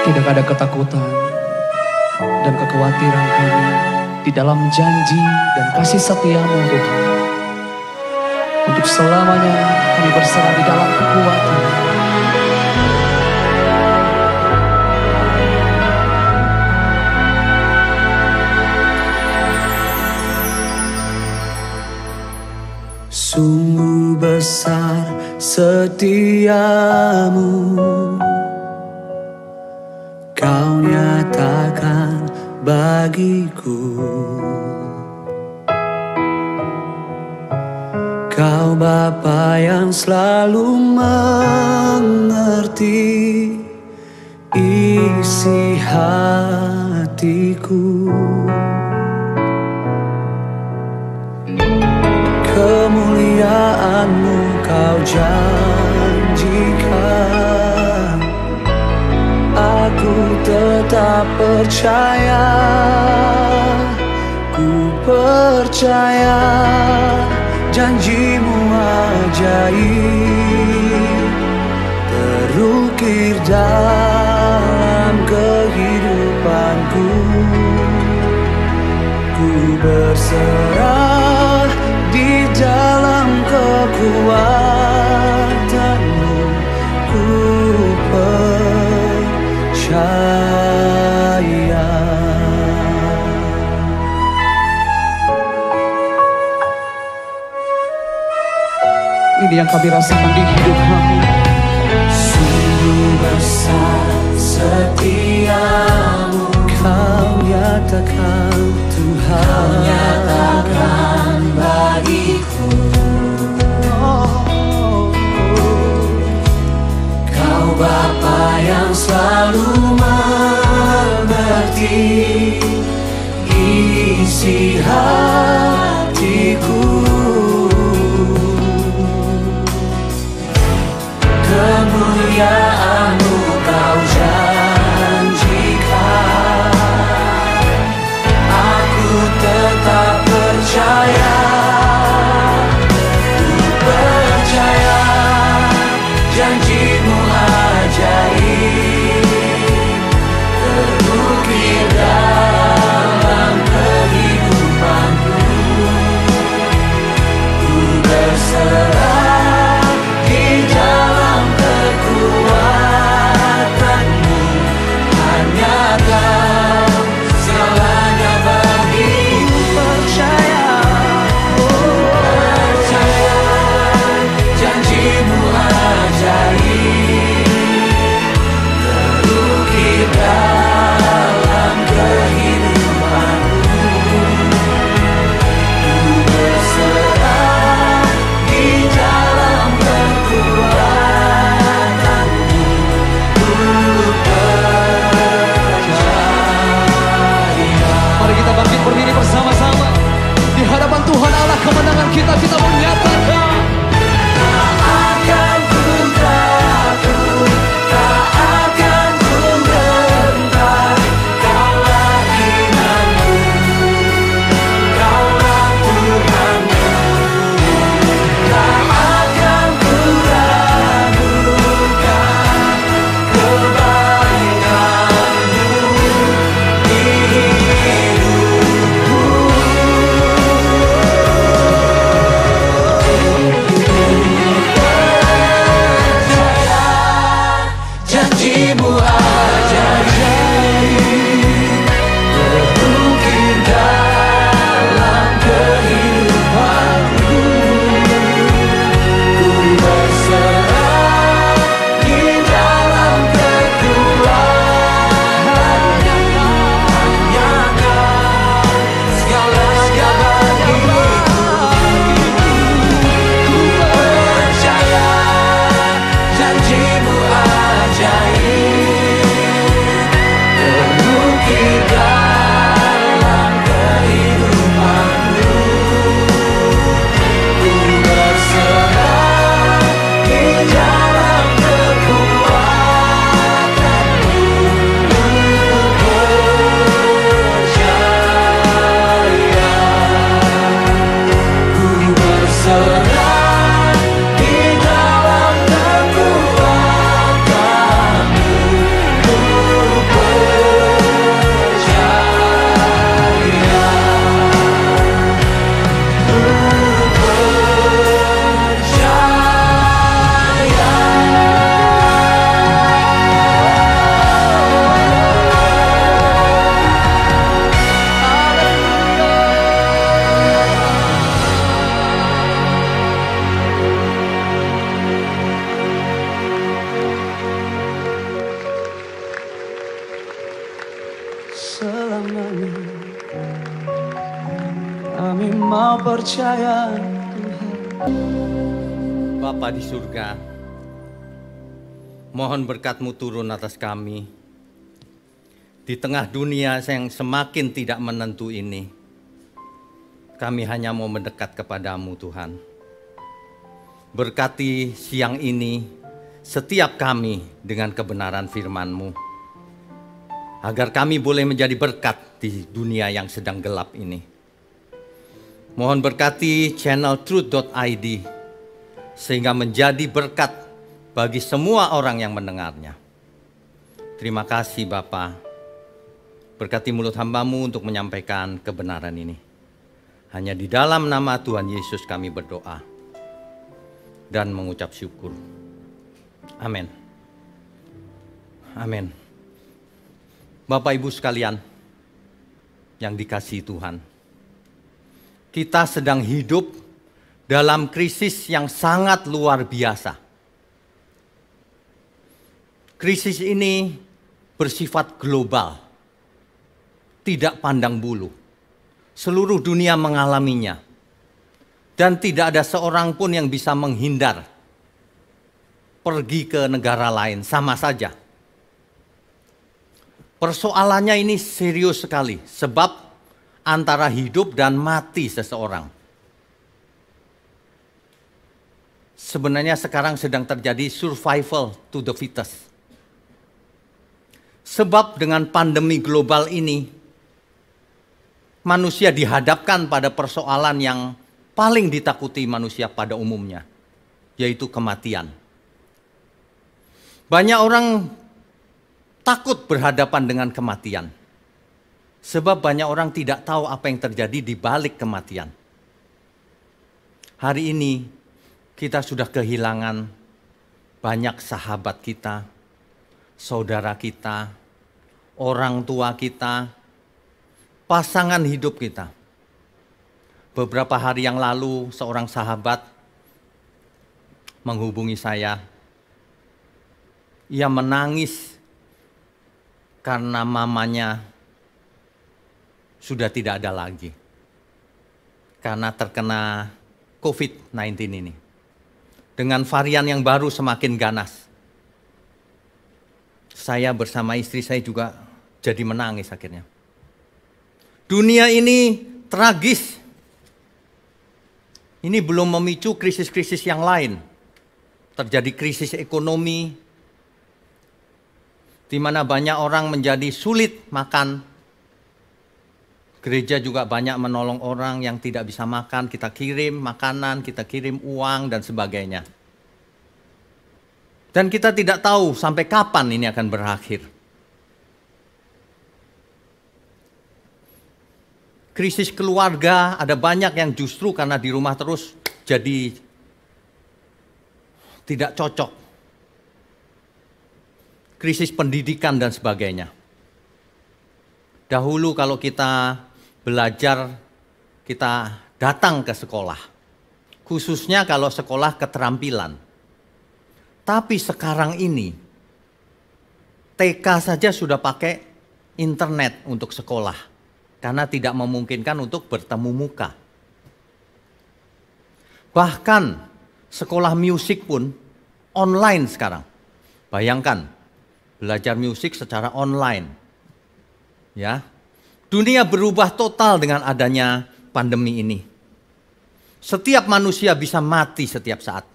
Tidak ada ketakutan dan kekhawatiran kami di dalam janji dan kasih setia-Mu Tuhan. Untuk selamanya kami berserah di dalam kekuatan. Sungguh besar setiamu, Kau nyatakan bagiku. Kau Bapa yang selalu mengerti isi hatiku. Kemuliaan-Mu Kau janjikan, aku tetap percaya, ku percaya janji-Mu ajaib terukir dalam kehidupanku. Ku berserah di dalam kekuatan-Mu, ku percaya. Ini yang kami rasakan di hidup kami. Sungguh besar setiamu, Kau nyatakan Tuhan, Kau nyatakan bagiku. Kau Bapa yang selalu mengerti isi hatiku. Kemuliaan-Mu Kau janjikan, aku tetap percaya, ku percaya janji-Mu ajaib terukir dalam kehidupanku. Ku berserah di dalam kekuatan percaya Bapa di surga, mohon berkat-Mu turun atas kami. Di tengah dunia yang semakin tidak menentu ini, kami hanya mau mendekat kepadamu Tuhan. Berkati siang ini setiap kami dengan kebenaran firman-Mu, agar kami boleh menjadi berkat di dunia yang sedang gelap ini. Mohon berkati channel truth.id, sehingga menjadi berkat bagi semua orang yang mendengarnya. Terima kasih Bapa. Berkati mulut hamba-Mu untuk menyampaikan kebenaran ini. Hanya di dalam nama Tuhan Yesus kami berdoa dan mengucap syukur. Amin. Amin. Bapak Ibu sekalian yang dikasihi Tuhan, kita sedang hidup dalam krisis yang sangat luar biasa. Krisis ini bersifat global, tidak pandang bulu. Seluruh dunia mengalaminya. Dan tidak ada seorang pun yang bisa menghindar pergi ke negara lain, sama saja. Persoalannya ini serius sekali, sebab antara hidup dan mati seseorang. Sebenarnya sekarang sedang terjadi survival to the fittest. Sebab dengan pandemi global ini, manusia dihadapkan pada persoalan yang paling ditakuti manusia pada umumnya, yaitu kematian. Banyak orang takut berhadapan dengan kematian, sebab banyak orang tidak tahu apa yang terjadi di balik kematian. Hari ini kita sudah kehilangan banyak sahabat kita, saudara kita, orang tua kita, pasangan hidup kita. Beberapa hari yang lalu seorang sahabat menghubungi saya. Ia menangis karena mamanya sudah tidak ada lagi. Karena terkena COVID-19 ini. Dengan varian yang baru semakin ganas. Saya bersama istri saya juga jadi menangis akhirnya. Dunia ini tragis. Ini belum memicu krisis-krisis yang lain. Terjadi krisis ekonomi, di mana banyak orang menjadi sulit makan. Gereja juga banyak menolong orang yang tidak bisa makan. Kita kirim makanan, kita kirim uang dan sebagainya. Dan kita tidak tahu sampai kapan ini akan berakhir. Krisis keluarga, ada banyak yang justru karena di rumah terus jadi tidak cocok. Krisis pendidikan dan sebagainya. Dahulu kalau kita belajar, kita datang ke sekolah. Khususnya kalau sekolah keterampilan. Tapi sekarang ini, TK saja sudah pakai internet untuk sekolah. Karena tidak memungkinkan untuk bertemu muka. Bahkan sekolah musik pun online sekarang. Bayangkan, belajar musik secara online. Ya, dunia berubah total dengan adanya pandemi ini. Setiap manusia bisa mati setiap saat.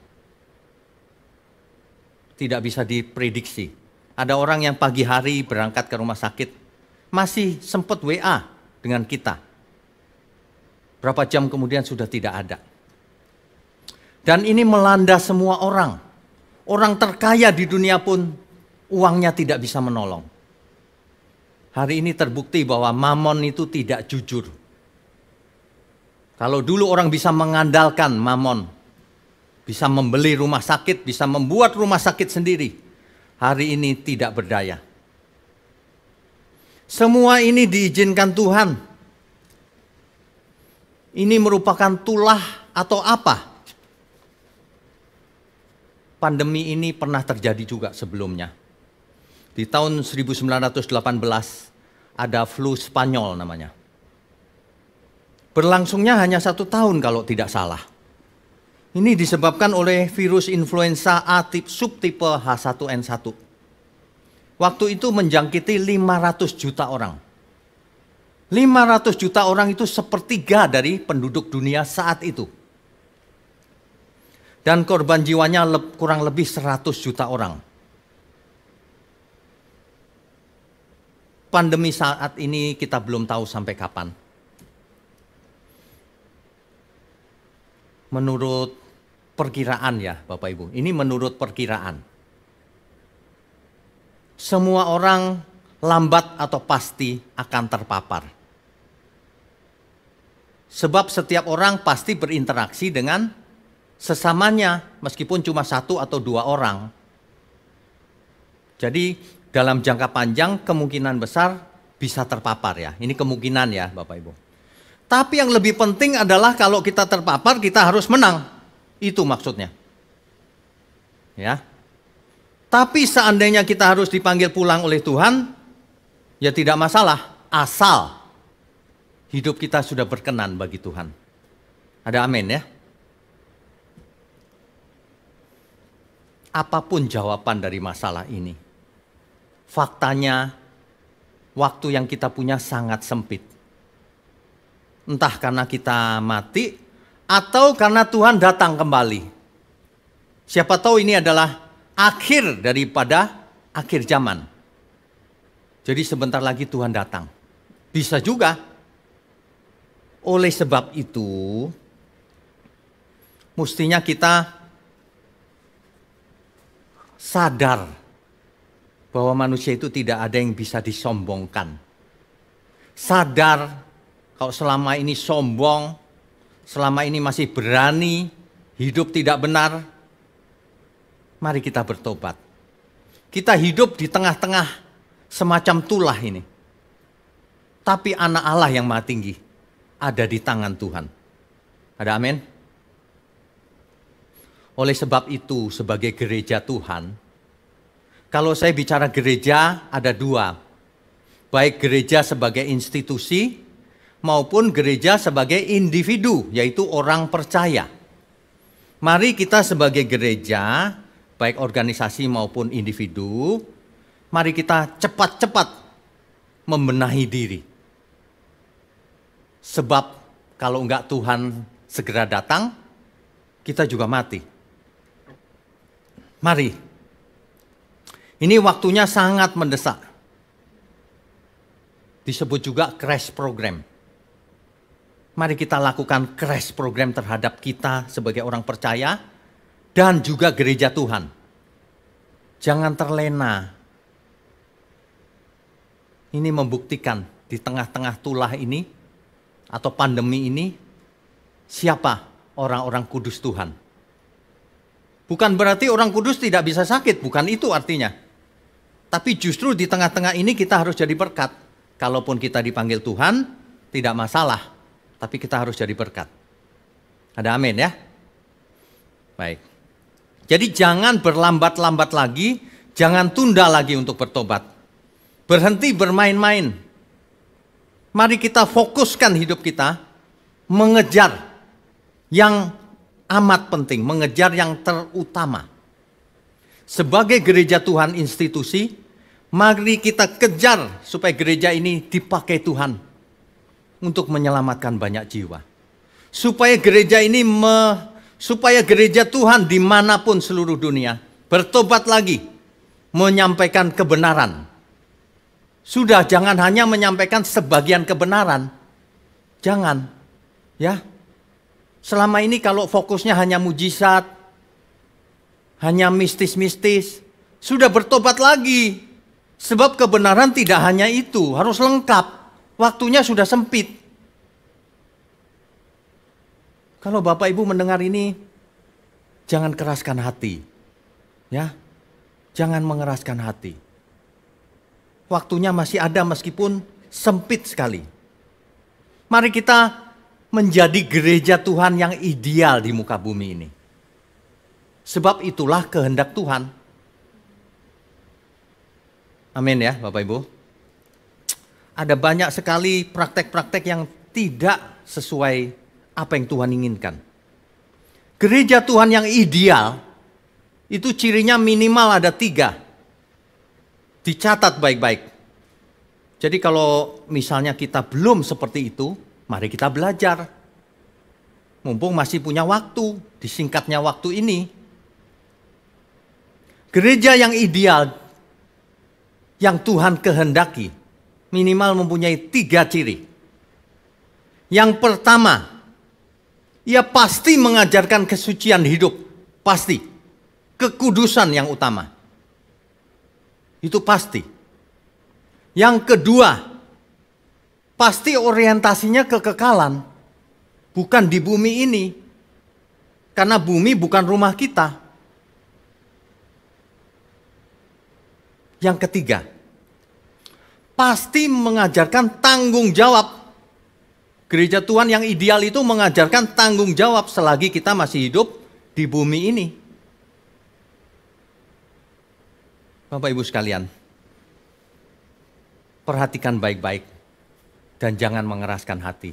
Tidak bisa diprediksi. Ada orang yang pagi hari berangkat ke rumah sakit, masih sempat WA dengan kita. Berapa jam kemudian sudah tidak ada. Dan ini melanda semua orang. Orang terkaya di dunia pun uangnya tidak bisa menolong. Hari ini terbukti bahwa mamon itu tidak jujur. Kalau dulu orang bisa mengandalkan mamon, bisa membeli rumah sakit, bisa membuat rumah sakit sendiri. Hari ini tidak berdaya. Semua ini diizinkan Tuhan. Ini merupakan tulah atau apa? Pandemi ini pernah terjadi juga sebelumnya. Di tahun 1918 ada flu Spanyol namanya. Berlangsungnya hanya 1 tahun kalau tidak salah. Ini disebabkan oleh virus influenza A subtipe H1N1. Waktu itu menjangkiti 500 juta orang. 500 juta orang itu sepertiga dari penduduk dunia saat itu. Dan korban jiwanya kurang lebih 100 juta orang. Pandemi saat ini kita belum tahu sampai kapan. Menurut perkiraan ya Bapak Ibu, ini menurut perkiraan. Semua orang lambat atau pasti akan terpapar. Sebab setiap orang pasti berinteraksi dengan sesamanya, meskipun cuma 1 atau 2 orang. Jadi dalam jangka panjang kemungkinan besar bisa terpapar ya. Ini kemungkinan ya Bapak Ibu. Tapi yang lebih penting adalah kalau kita terpapar kita harus menang. Itu maksudnya. Ya. Tapi seandainya kita harus dipanggil pulang oleh Tuhan, ya tidak masalah. Asal hidup kita sudah berkenan bagi Tuhan. Ada amin ya? Apapun jawaban dari masalah ini, faktanya waktu yang kita punya sangat sempit. Entah karena kita mati atau karena Tuhan datang kembali. Siapa tahu ini adalah akhir daripada akhir zaman. Jadi sebentar lagi Tuhan datang. Bisa juga. Oleh sebab itu, mestinya kita sadar bahwa manusia itu tidak ada yang bisa disombongkan. Sadar kalau selama ini sombong, selama ini masih berani, hidup tidak benar, mari kita bertobat. Kita hidup di tengah-tengah semacam tulah ini. Tapi anak Allah yang Maha Tinggi ada di tangan Tuhan. Ada amin? Oleh sebab itu sebagai gereja Tuhan, kalau saya bicara gereja ada 2. Baik gereja sebagai institusi maupun gereja sebagai individu, yaitu orang percaya. Mari kita sebagai gereja, baik organisasi maupun individu, mari kita cepat-cepat membenahi diri. Sebab kalau enggak Tuhan segera datang, kita juga mati. Mari. Ini waktunya sangat mendesak. Disebut juga crash program. Mari kita lakukan crash program terhadap kita sebagai orang percaya dan juga gereja Tuhan. Jangan terlena. Ini membuktikan di tengah-tengah tulah ini atau pandemi ini, siapa orang-orang kudus Tuhan. Bukan berarti orang kudus tidak bisa sakit, bukan itu artinya. Tapi justru di tengah-tengah ini kita harus jadi berkat. Kalaupun kita dipanggil Tuhan, tidak masalah. Tapi kita harus jadi berkat. Ada amin ya? Baik. Jadi jangan berlambat-lambat lagi, jangan tunda lagi untuk bertobat. Berhenti bermain-main. Mari kita fokuskan hidup kita mengejar yang amat penting, mengejar yang terutama. Sebagai gereja Tuhan institusi, mari kita kejar supaya gereja ini dipakai Tuhan untuk menyelamatkan banyak jiwa. Supaya gereja ini, supaya gereja Tuhan dimanapun seluruh dunia bertobat lagi, menyampaikan kebenaran. Sudah, jangan hanya menyampaikan sebagian kebenaran. Jangan, ya. Selama ini kalau fokusnya hanya mujizat, hanya mistis-mistis, sudah bertobat lagi. Sebab kebenaran tidak hanya itu, harus lengkap. Waktunya sudah sempit. Kalau Bapak Ibu mendengar ini, jangan keraskan hati. Ya, jangan mengeraskan hati. Waktunya masih ada meskipun sempit sekali. Mari kita menjadi gereja Tuhan yang ideal di muka bumi ini. Sebab itulah kehendak Tuhan. Amin ya Bapak Ibu. Ada banyak sekali praktek-praktek yang tidak sesuai apa yang Tuhan inginkan. Gereja Tuhan yang ideal, itu cirinya minimal ada 3. Dicatat baik-baik. Jadi kalau misalnya kita belum seperti itu, mari kita belajar. Mumpung masih punya waktu, disingkatnya waktu ini. Gereja yang ideal, yang Tuhan kehendaki, minimal mempunyai 3 ciri. Yang pertama, ia pasti mengajarkan kesucian hidup. Pasti. Kekudusan yang utama. Itu pasti. Yang kedua, pasti orientasinya kekekalan. Bukan di bumi ini. Karena bumi bukan rumah kita. Yang ketiga, pasti mengajarkan tanggung jawab. Gereja Tuhan yang ideal itu mengajarkan tanggung jawab selagi kita masih hidup di bumi ini. Bapak Ibu sekalian, perhatikan baik-baik dan jangan mengeraskan hati.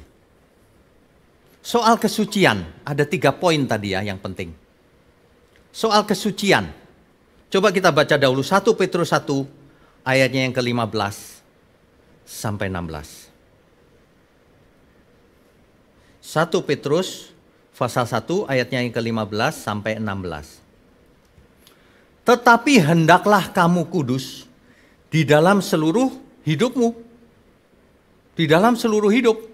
Soal kesucian, ada 3 poin tadi ya yang penting. Soal kesucian, coba kita baca dahulu 1 Petrus 1 ayatnya yang ke-15 sampai 16. 1 Petrus pasal 1 ayatnya yang ke-15 sampai 16. Tetapi hendaklah kamu kudus di dalam seluruh hidupmu. Di dalam seluruh hidup.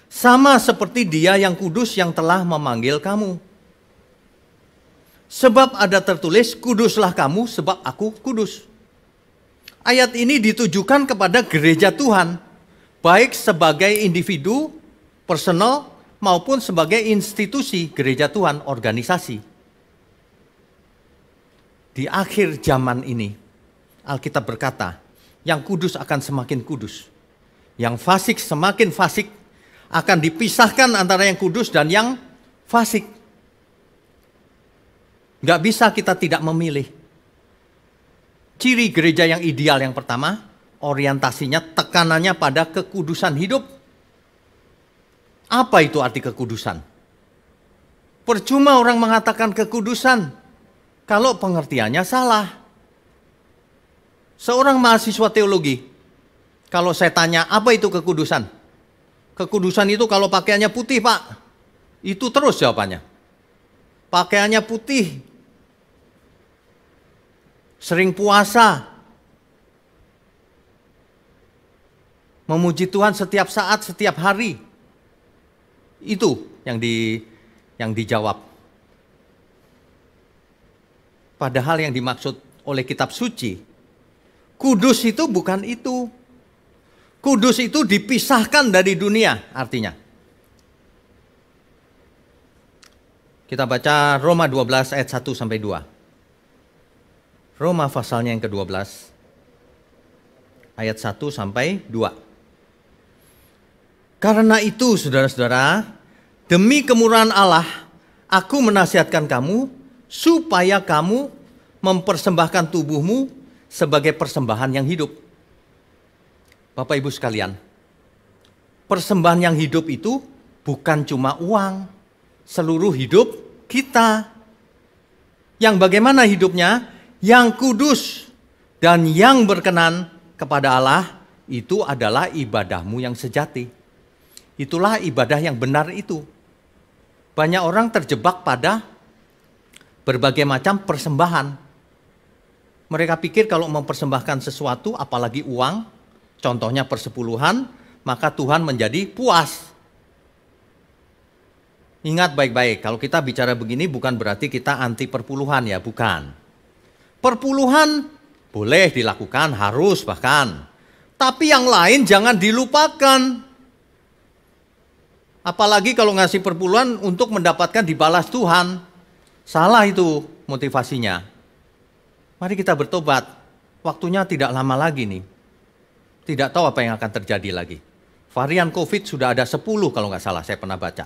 Sama seperti Dia yang kudus yang telah memanggil kamu. Sebab ada tertulis, kuduslah kamu sebab aku kudus. Ayat ini ditujukan kepada gereja Tuhan, baik sebagai individu, personal, maupun sebagai institusi gereja Tuhan, organisasi. Di akhir zaman ini, Alkitab berkata, yang kudus akan semakin kudus. Yang fasik semakin fasik, akan dipisahkan antara yang kudus dan yang fasik. Gak bisa kita tidak memilih. Ciri gereja yang ideal yang pertama, orientasinya tekanannya pada kekudusan hidup. Apa itu arti kekudusan? Percuma orang mengatakan kekudusan kalau pengertiannya salah. Seorang mahasiswa teologi, kalau saya tanya apa itu kekudusan? Kekudusan itu kalau pakaiannya putih, Pak. Itu terus jawabannya. Pakaiannya putih. Sering puasa, memuji Tuhan setiap saat, setiap hari. Itu yang dijawab. Padahal yang dimaksud oleh kitab suci, kudus itu bukan itu. Kudus itu dipisahkan dari dunia artinya. Kita baca Roma 12 ayat 1 sampai 2. Roma pasalnya yang ke-12 ayat 1 sampai 2. Karena itu saudara-saudara, demi kemurahan Allah, aku menasihatkan kamu supaya kamu mempersembahkan tubuhmu sebagai persembahan yang hidup. Bapak Ibu sekalian, persembahan yang hidup itu bukan cuma uang, seluruh hidup kita. Yang bagaimana hidupnya? Yang kudus dan yang berkenan kepada Allah, itu adalah ibadahmu yang sejati. Itulah ibadah yang benar itu. Banyak orang terjebak pada berbagai macam persembahan. Mereka pikir kalau mempersembahkan sesuatu, apalagi uang, contohnya persepuluhan, maka Tuhan menjadi puas. Ingat baik-baik, kalau kita bicara begini bukan berarti kita anti perpuluhan ya, bukan. Perpuluhan boleh dilakukan, harus bahkan. Tapi yang lain jangan dilupakan. Apalagi kalau ngasih perpuluhan untuk mendapatkan dibalas Tuhan. Salah itu motivasinya. Mari kita bertobat. Waktunya tidak lama lagi nih. Tidak tahu apa yang akan terjadi lagi. Varian COVID sudah ada 10 kalau nggak salah, saya pernah baca.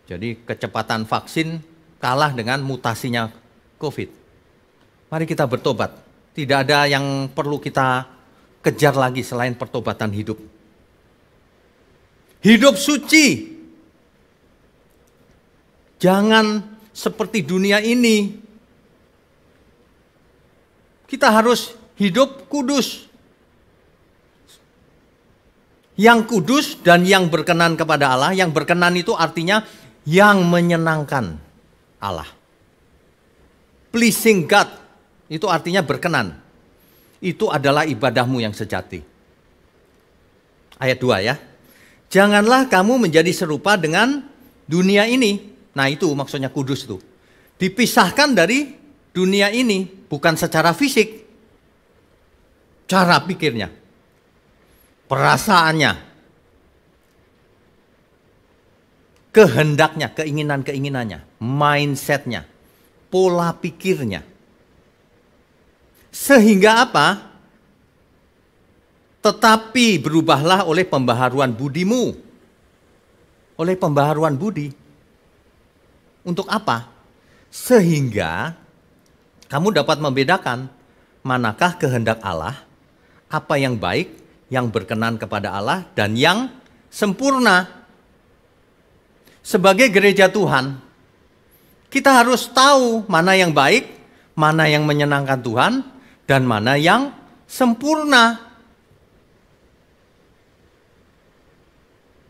Jadi kecepatan vaksin kalah dengan mutasinya COVID. Mari kita bertobat. Tidak ada yang perlu kita kejar lagi selain pertobatan hidup. Hidup suci. Jangan seperti dunia ini. Kita harus hidup kudus. Yang kudus dan yang berkenan kepada Allah. Yang berkenan itu artinya yang menyenangkan Allah. Pleasing God itu artinya berkenan. Itu adalah ibadahmu yang sejati. Ayat 2 ya. Janganlah kamu menjadi serupa dengan dunia ini. Nah itu maksudnya kudus tuh. Dipisahkan dari dunia ini. Bukan secara fisik. Cara pikirnya. Perasaannya. Kehendaknya, keinginan-keinginannya. Mindsetnya. Pola pikirnya. Sehingga apa? Tetapi berubahlah oleh pembaharuan budimu. Oleh pembaharuan budi. Untuk apa? Sehingga kamu dapat membedakan manakah kehendak Allah, apa yang baik, yang berkenan kepada Allah, dan yang sempurna. Sebagai gereja Tuhan, kita harus tahu mana yang baik, mana yang menyenangkan Tuhan, dan mana yang sempurna.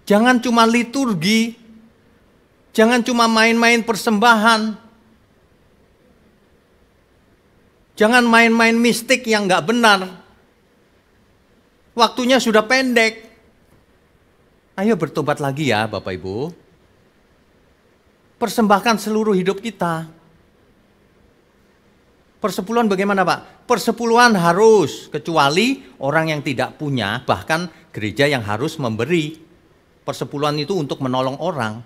Jangan cuma liturgi, jangan cuma main-main persembahan, jangan main-main mistik yang nggak benar. Waktunya sudah pendek. Ayo bertobat lagi ya Bapak Ibu. Persembahkan seluruh hidup kita. Persepuluhan bagaimana Pak? Persepuluhan harus, kecuali orang yang tidak punya, bahkan gereja yang harus memberi. Persepuluhan itu untuk menolong orang.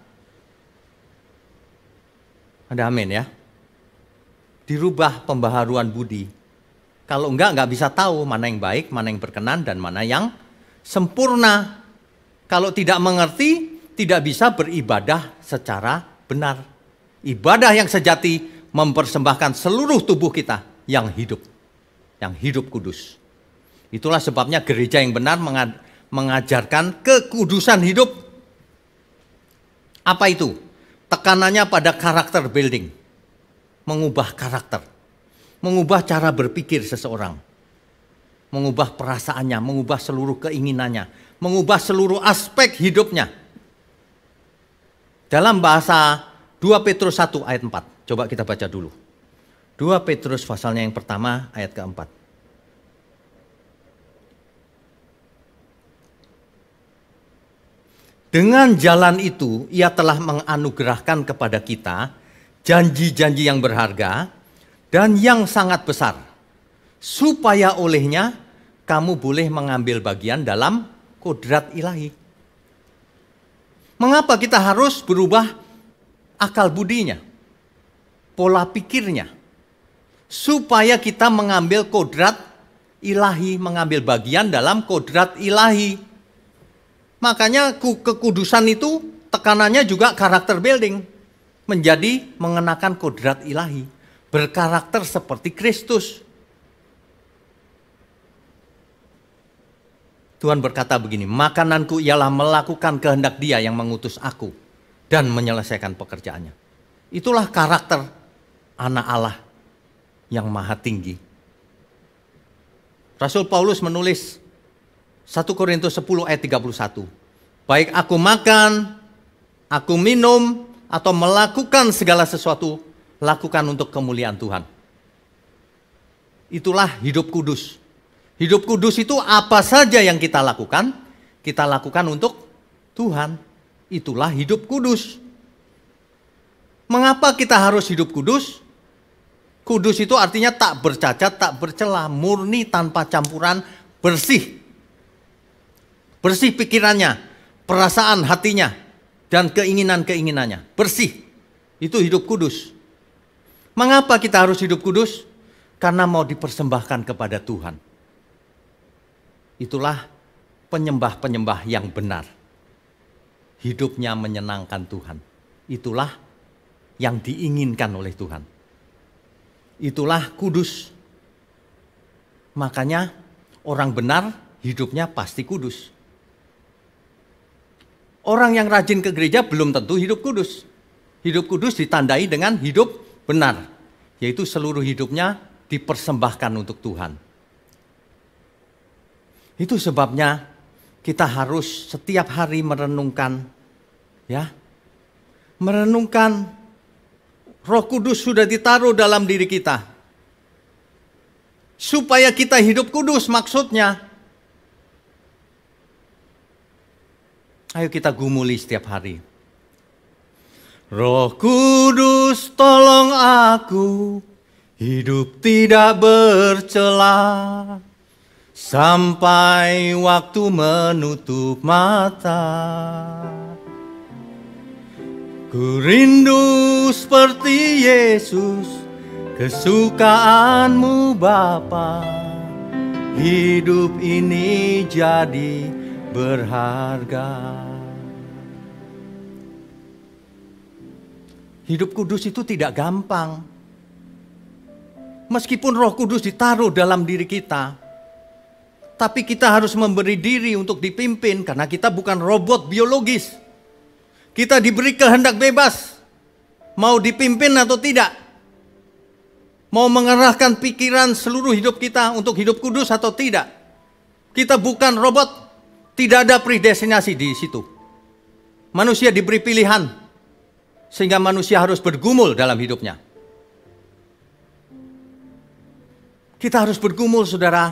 Ada amin ya? Dirubah pembaharuan budi. Kalau enggak bisa tahu mana yang baik, mana yang berkenan, dan mana yang sempurna. Kalau tidak mengerti, tidak bisa beribadah secara benar. Ibadah yang sejati mempersembahkan seluruh tubuh kita yang hidup kudus. Itulah sebabnya gereja yang benar mengajarkan kekudusan hidup. Apa itu? Tekanannya pada karakter building. Mengubah karakter. Mengubah cara berpikir seseorang. Mengubah perasaannya, mengubah seluruh keinginannya. Mengubah seluruh aspek hidupnya. Dalam bahasa 2 Petrus 1 ayat 4. Coba kita baca dulu. 2 Petrus pasalnya yang pertama ayat keempat. Dengan jalan itu ia telah menganugerahkan kepada kita janji-janji yang berharga dan yang sangat besar. Supaya olehnya kamu boleh mengambil bagian dalam kodrat ilahi. Mengapa kita harus berubah akal budinya? Pola pikirnya, supaya kita mengambil kodrat ilahi, mengambil bagian dalam kodrat ilahi. Makanya kekudusan itu tekanannya juga karakter building, menjadi mengenakan kodrat ilahi, berkarakter seperti Kristus. Tuhan berkata begini, makananku ialah melakukan kehendak Dia yang mengutus aku dan menyelesaikan pekerjaannya. Itulah karakter anak Allah yang maha tinggi. Rasul Paulus menulis 1 Korintus 10 ayat 31. Baik aku makan, aku minum, atau melakukan segala sesuatu, lakukan untuk kemuliaan Tuhan. Itulah hidup kudus. Hidup kudus itu apa saja yang kita lakukan untuk Tuhan. Itulah hidup kudus. Mengapa kita harus hidup kudus? Kudus itu artinya tak bercacat, tak bercela, murni tanpa campuran, bersih. Bersih pikirannya, perasaan hatinya, dan keinginan-keinginannya. Bersih. Itu hidup kudus. Mengapa kita harus hidup kudus? Karena mau dipersembahkan kepada Tuhan. Itulah penyembah-penyembah yang benar. Hidupnya menyenangkan Tuhan. Itulah yang diinginkan oleh Tuhan. Itulah kudus. Makanya orang benar hidupnya pasti kudus. Orang yang rajin ke gereja belum tentu hidup kudus. Hidup kudus ditandai dengan hidup benar, yaitu seluruh hidupnya dipersembahkan untuk Tuhan. Itu sebabnya kita harus setiap hari merenungkan, ya, merenungkan Roh Kudus sudah ditaruh dalam diri kita, supaya kita hidup kudus maksudnya. Ayo kita gumuli setiap hari. Roh Kudus tolong aku hidup tidak bercela sampai waktu menutup mata. Ku rindu seperti Yesus, kesukaanmu Bapa, hidup ini jadi berharga. Hidup kudus itu tidak gampang. Meskipun Roh Kudus ditaruh dalam diri kita, tapi kita harus memberi diri untuk dipimpin karena kita bukan robot biologis. Kita diberi kehendak bebas, mau dipimpin atau tidak. Mau mengerahkan pikiran seluruh hidup kita untuk hidup kudus atau tidak. Kita bukan robot, tidak ada predestinasi di situ. Manusia diberi pilihan, sehingga manusia harus bergumul dalam hidupnya. Kita harus bergumul, saudara.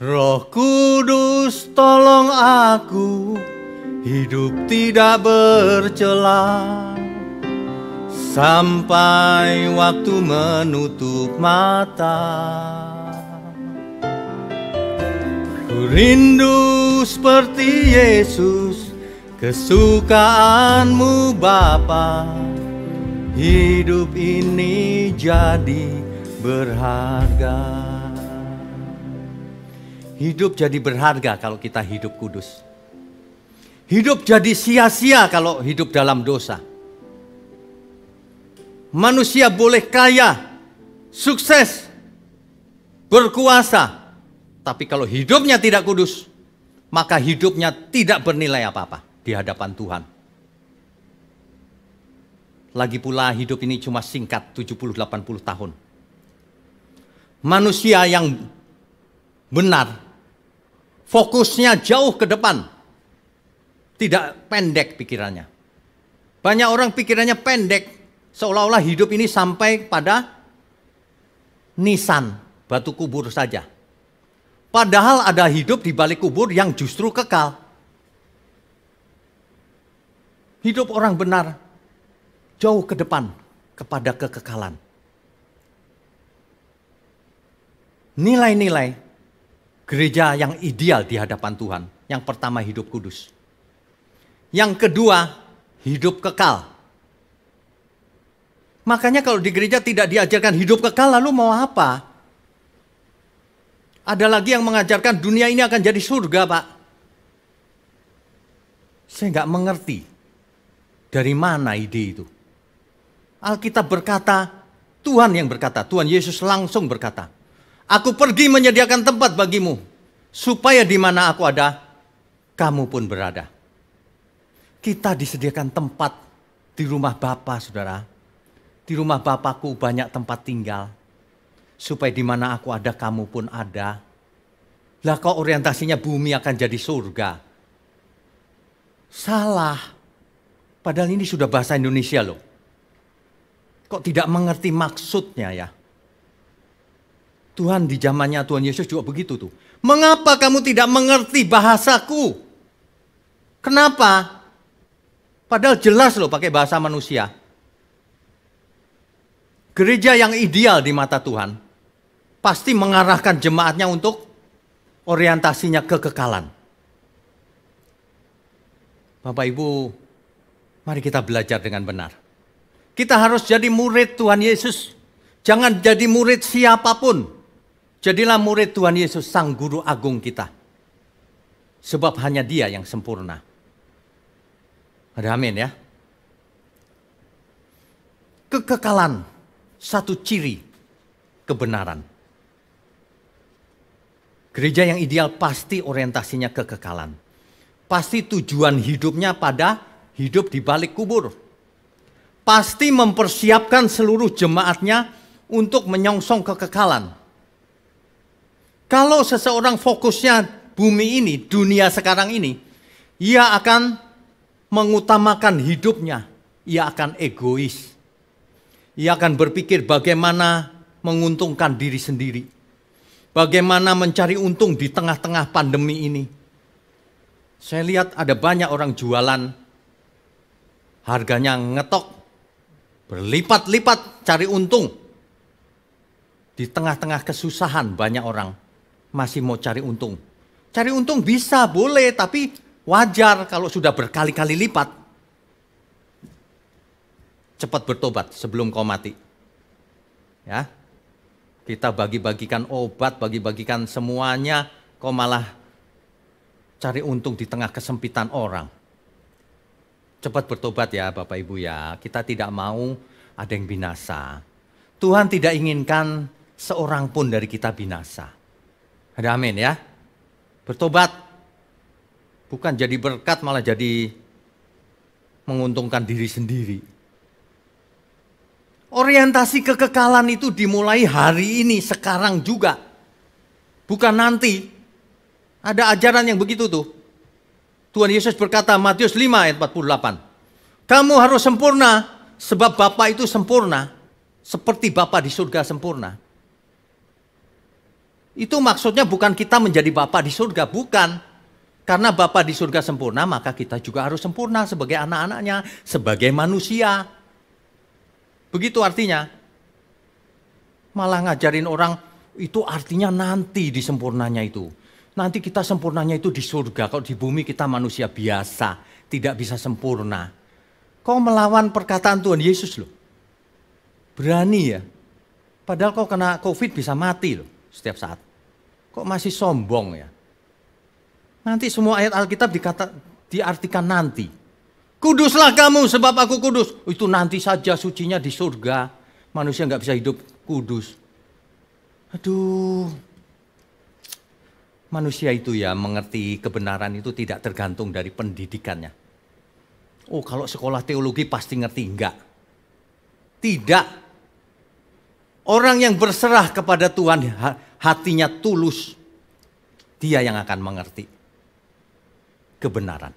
Roh Kudus tolong aku hidup tidak bercela sampai waktu menutup mata. Ku rindu seperti Yesus, kesukaanmu Bapa, hidup ini jadi berharga. Hidup jadi berharga kalau kita hidup kudus. Hidup jadi sia-sia kalau hidup dalam dosa. Manusia boleh kaya, sukses, berkuasa, tapi kalau hidupnya tidak kudus, maka hidupnya tidak bernilai apa-apa di hadapan Tuhan. Lagi pula hidup ini cuma singkat, 70-80 tahun. Manusia yang benar, fokusnya jauh ke depan, tidak pendek pikirannya. Banyak orang pikirannya pendek, seolah-olah hidup ini sampai pada nisan, batu kubur saja. Padahal ada hidup di balik kubur yang justru kekal. Hidup orang benar jauh ke depan kepada kekekalan. Nilai-nilai gereja yang ideal di hadapan Tuhan. Yang pertama, hidup kudus. Yang kedua, hidup kekal. Makanya kalau di gereja tidak diajarkan hidup kekal, lalu mau apa? Ada lagi yang mengajarkan dunia ini akan jadi surga, Pak. Saya nggak mengerti dari mana ide itu. Alkitab berkata, Tuhan yang berkata, Tuhan Yesus langsung berkata, aku pergi menyediakan tempat bagimu, supaya di mana aku ada, kamu pun berada. Kita disediakan tempat di rumah Bapa, saudara. Di rumah Bapakku banyak tempat tinggal, supaya di mana aku ada, kamu pun ada. Lah kok orientasinya bumi akan jadi surga? Salah. Padahal ini sudah bahasa Indonesia loh. Kok tidak mengerti maksudnya ya? Tuhan di zamannya Tuhan Yesus juga begitu tuh. Mengapa kamu tidak mengerti bahasaku? Kenapa? Padahal jelas loh pakai bahasa manusia. Gereja yang ideal di mata Tuhan pasti mengarahkan jemaatnya untuk orientasinya kekekalan. Bapak Ibu, mari kita belajar dengan benar. Kita harus jadi murid Tuhan Yesus. Jangan jadi murid siapapun. Jadilah murid Tuhan Yesus, Sang Guru Agung kita. Sebab hanya Dia yang sempurna. Ada amin ya. Kekekalan. Satu ciri kebenaran. Gereja yang ideal pasti orientasinya kekekalan. pasti tujuan hidupnya pada hidup di balik kubur. Pasti mempersiapkan seluruh jemaatnya untuk menyongsong kekekalan. Kalau seseorang fokusnya bumi ini, dunia sekarang ini, ia akan mengutamakan hidupnya, ia akan egois. Ia akan berpikir bagaimana menguntungkan diri sendiri. Bagaimana mencari untung di tengah-tengah pandemi ini. Saya lihat ada banyak orang jualan, harganya ngetok, berlipat-lipat cari untung. Di tengah-tengah kesusahan banyak orang masih mau cari untung. Cari untung bisa, boleh, tapi wajar kalau sudah berkali-kali lipat. Cepat bertobat sebelum kau mati. Ya. Kita bagi-bagikan obat, bagi-bagikan semuanya, kau malah cari untung di tengah kesempitan orang. Cepat bertobat ya Bapak Ibu ya. Kita tidak mau ada yang binasa. Tuhan tidak inginkan seorang pun dari kita binasa. Ada amin ya. Bertobat. Bukan jadi berkat, malah jadi menguntungkan diri sendiri. Orientasi kekekalan itu dimulai hari ini, sekarang juga. Bukan nanti. Ada ajaran yang begitu tuh. Tuhan Yesus berkata, Matius 5 ayat 48. Kamu harus sempurna, sebab Bapa itu sempurna. Seperti Bapa di surga sempurna. Itu maksudnya bukan kita menjadi Bapa di surga, bukan. Karena Bapa di surga sempurna, maka kita juga harus sempurna sebagai anak-anaknya, sebagai manusia. Begitu artinya. Malah ngajarin orang, itu artinya nanti di sempurnanya itu. Nanti kita sempurnanya itu di surga. Kalau di bumi kita manusia biasa, tidak bisa sempurna. Kau melawan perkataan Tuhan Yesus loh. Berani ya. Padahal kau kena COVID bisa mati loh setiap saat. Kok masih sombong ya. Nanti semua ayat Alkitab diartikan nanti. Kuduslah kamu sebab aku kudus. Itu nanti saja, sucinya di surga. Manusia nggak bisa hidup kudus. Aduh. Manusia itu ya mengerti kebenaran itu tidak tergantung dari pendidikannya. Oh kalau sekolah teologi pasti ngerti. Enggak. Tidak. Orang yang berserah kepada Tuhan hatinya tulus. Dia yang akan mengerti kebenaran.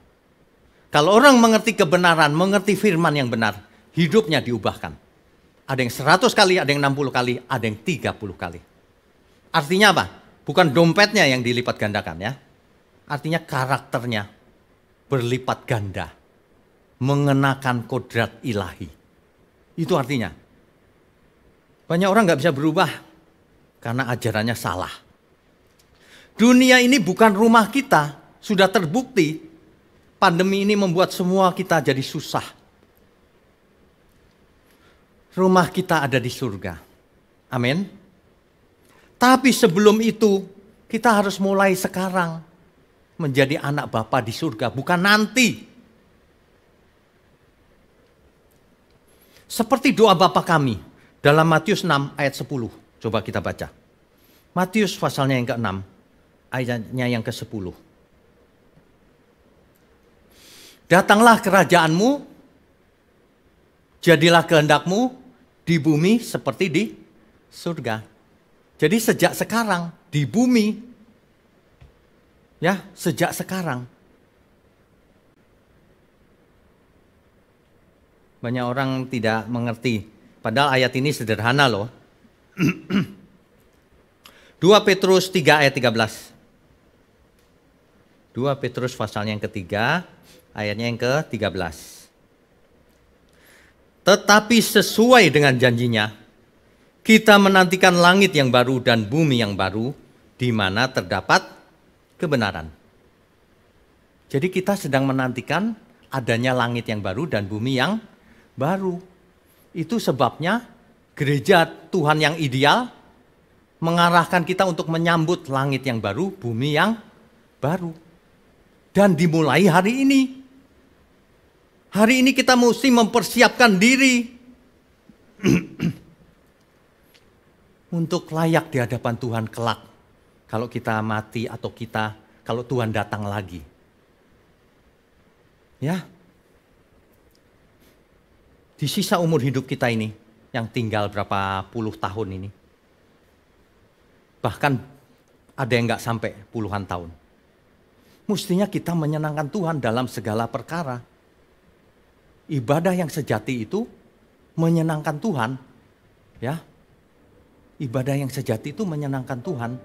Kalau orang mengerti kebenaran, mengerti firman yang benar, hidupnya diubahkan. Ada yang 100 kali, ada yang 60 kali, ada yang 30 kali. Artinya apa? Bukan dompetnya yang dilipat gandakan ya. Artinya karakternya berlipat ganda. Mengenakan kodrat ilahi. Itu artinya. Banyak orang nggak bisa berubah karena ajarannya salah. Dunia ini bukan rumah kita, sudah terbukti. Pandemi ini membuat semua kita jadi susah. Rumah kita ada di surga. Amin. Tapi sebelum itu, kita harus mulai sekarang menjadi anak Bapa di surga, bukan nanti. Seperti doa Bapa kami dalam Matius 6 ayat 10. Coba kita baca. Matius pasalnya yang ke-6, ayatnya yang ke-10. Datanglah kerajaanmu, jadilah kehendakmu di bumi seperti di surga. Jadi sejak sekarang di bumi, ya sejak sekarang. Banyak orang tidak mengerti, padahal ayat ini sederhana loh. 2 Petrus 3 ayat 13. 2 Petrus pasalnya yang ketiga, ayatnya yang ke-13. Tetapi sesuai dengan janjinya, kita menantikan langit yang baru dan bumi yang baru, di mana terdapat kebenaran. Jadi kita sedang menantikan adanya langit yang baru dan bumi yang baru. Itu sebabnya gereja Tuhan yang ideal mengarahkan kita untuk menyambut langit yang baru, bumi yang baru. Dan dimulai hari ini. Hari ini kita mesti mempersiapkan diri untuk layak di hadapan Tuhan kelak. Kalau kita mati atau kalau Tuhan datang lagi. Ya. Di sisa umur hidup kita ini, yang tinggal berapa puluh tahun ini, bahkan ada yang nggak sampai puluhan tahun. Mestinya kita menyenangkan Tuhan dalam segala perkara. Ibadah yang sejati itu menyenangkan Tuhan. Ya. Ibadah yang sejati itu menyenangkan Tuhan.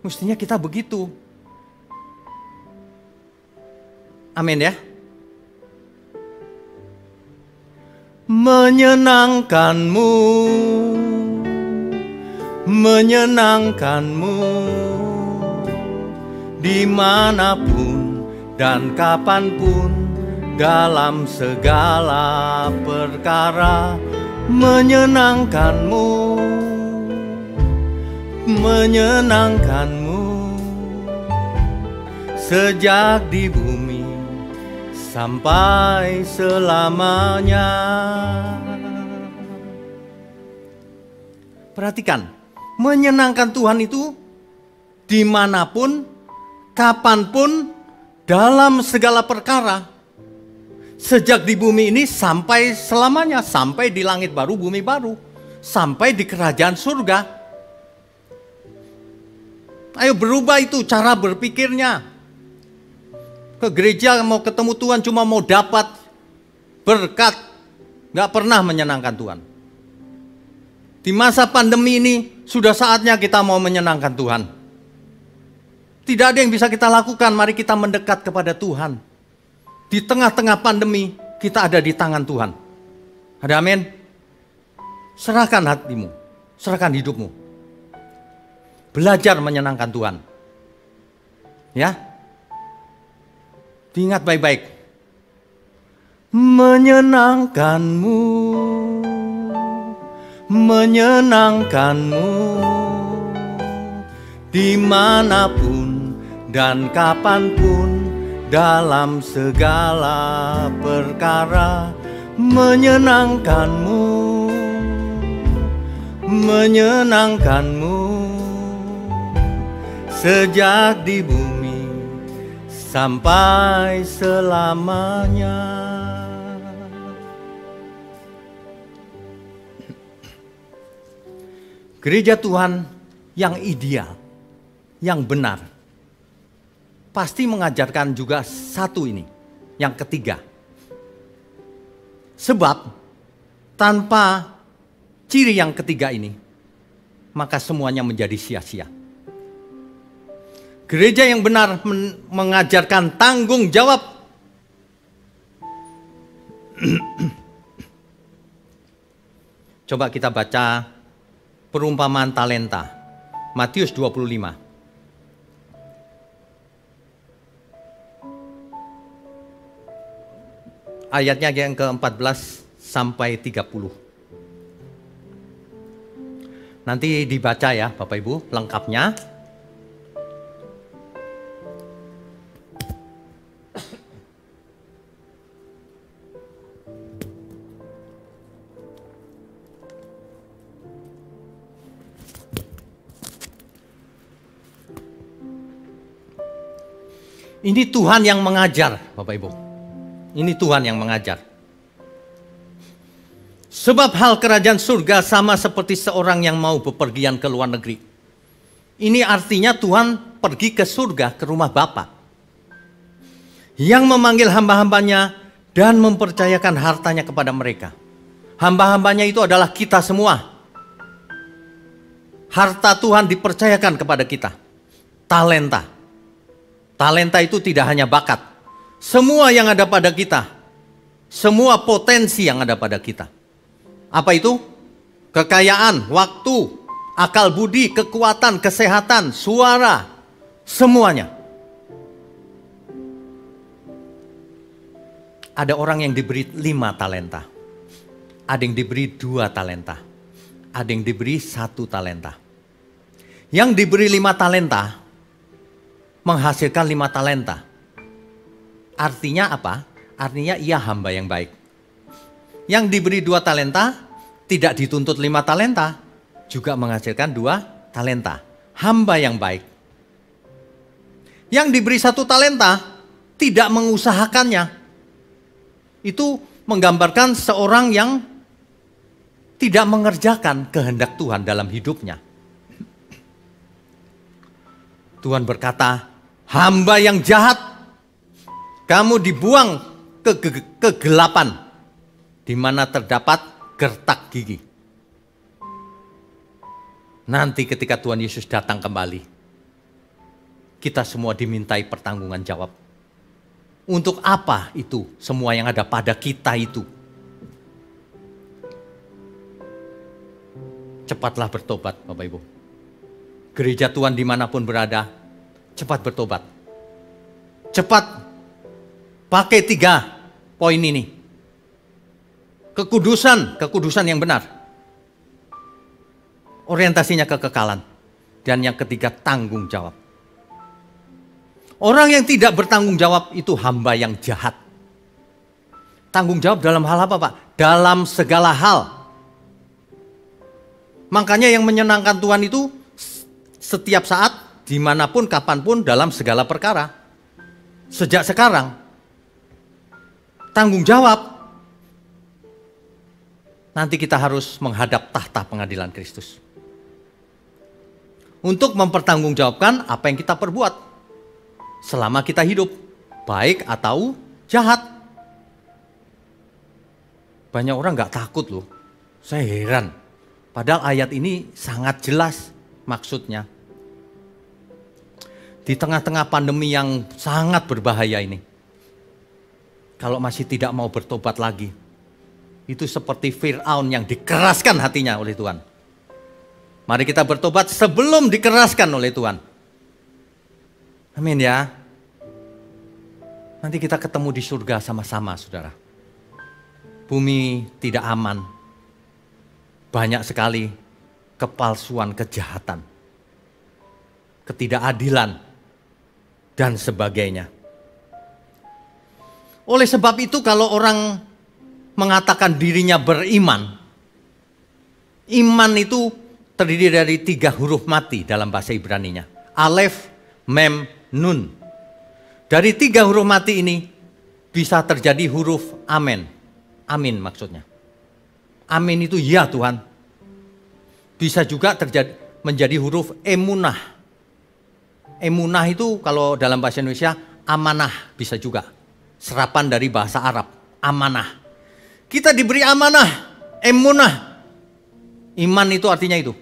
Mestinya kita begitu. Amin ya. Menyenangkanmu, menyenangkanmu, dimanapun dan kapanpun, dalam segala perkara, menyenangkanmu, menyenangkanmu, sejak di bumi sampai selamanya. Perhatikan, menyenangkan Tuhan itu dimanapun, kapanpun, dalam segala perkara. Sejak di bumi ini sampai selamanya, sampai di langit baru, bumi baru, sampai di kerajaan surga. Ayo berubah itu cara berpikirnya. Ke gereja mau ketemu Tuhan cuma mau dapat berkat, gak pernah menyenangkan Tuhan. Di masa pandemi ini sudah saatnya kita mau menyenangkan Tuhan. Tidak ada yang bisa kita lakukan, mari kita mendekat kepada Tuhan. Di tengah-tengah pandemi kita ada di tangan Tuhan. Ada amin? Serahkan hatimu, serahkan hidupmu. Belajar menyenangkan Tuhan. Ya. Diingat baik-baik. Menyenangkanmu, menyenangkanmu, dimanapun dan kapanpun, dalam segala perkara, menyenangkanmu, menyenangkanmu, sejak di bumi sampai selamanya. Gereja Tuhan yang ideal, yang benar, pasti mengajarkan juga satu ini, yang ketiga. Sebab tanpa ciri yang ketiga ini, maka semuanya menjadi sia-sia. Gereja yang benar mengajarkan tanggung jawab. Coba kita baca perumpamaan talenta. Matius 25. Ayatnya yang ke-14 sampai 30. Nanti dibaca ya Bapak Ibu lengkapnya. Ini Tuhan yang mengajar, Bapak Ibu. Ini Tuhan yang mengajar. Sebab hal kerajaan surga sama seperti seorang yang mau bepergian ke luar negeri. Ini artinya Tuhan pergi ke surga, ke rumah Bapa. Yang memanggil hamba-hambanya dan mempercayakan hartanya kepada mereka. Hamba-hambanya itu adalah kita semua. Harta Tuhan dipercayakan kepada kita. Talenta. Talenta itu tidak hanya bakat. Semua yang ada pada kita. Semua potensi yang ada pada kita. Apa itu? Kekayaan, waktu, akal budi, kekuatan, kesehatan, suara. Semuanya. Ada orang yang diberi 5 talenta. Ada yang diberi 2 talenta. Ada yang diberi 1 talenta. Yang diberi 5 talenta menghasilkan 5 talenta. Artinya apa? Artinya ia hamba yang baik. Yang diberi 2 talenta tidak dituntut 5 talenta, juga menghasilkan 2 talenta. Hamba yang baik. Yang diberi 1 talenta tidak mengusahakannya, itu menggambarkan seorang yang tidak mengerjakan kehendak Tuhan dalam hidupnya. Tuhan berkata, hamba yang jahat, kamu dibuang ke kegelapan, di mana terdapat gertak gigi. Nanti ketika Tuhan Yesus datang kembali, kita semua dimintai pertanggungan jawab. Untuk apa itu semua yang ada pada kita itu? Cepatlah bertobat, Bapak Ibu. Gereja Tuhan dimanapun berada, cepat bertobat. Cepat pakai 3 poin ini. Kekudusan yang benar. Orientasinya kekekalan. Dan yang ketiga, tanggung jawab. Orang yang tidak bertanggung jawab itu hamba yang jahat. Tanggung jawab dalam hal apa, Pak? Dalam segala hal. Makanya yang menyenangkan Tuhan itu setiap saat, dimanapun, kapanpun, dalam segala perkara. Sejak sekarang. Tanggung jawab. Nanti kita harus menghadap tahta pengadilan Kristus. Untuk mempertanggungjawabkan apa yang kita perbuat. Selama kita hidup. Baik atau jahat. Banyak orang gak takut loh. Saya heran. Padahal ayat ini sangat jelas maksudnya. Di tengah-tengah pandemi yang sangat berbahaya ini. Kalau masih tidak mau bertobat lagi. Itu seperti Fir'aun yang dikeraskan hatinya oleh Tuhan. Mari kita bertobat sebelum dikeraskan oleh Tuhan. Amin ya. Nanti kita ketemu di surga sama-sama, saudara. Bumi tidak aman. Banyak sekali kepalsuan, kejahatan, ketidakadilan, dan sebagainya. Oleh sebab itu kalau orang mengatakan dirinya beriman, iman itu terdiri dari 3 huruf mati dalam bahasa Ibraninya. Alef, Mem, Nun. Dari 3 huruf mati ini bisa terjadi huruf amen. Amin maksudnya. Amin itu ya Tuhan. Bisa juga menjadi huruf emunah. Emunah itu kalau dalam bahasa Indonesia amanah bisa juga. Serapan dari bahasa Arab, amanah. Kita diberi amanah, emunah. Iman itu artinya itu.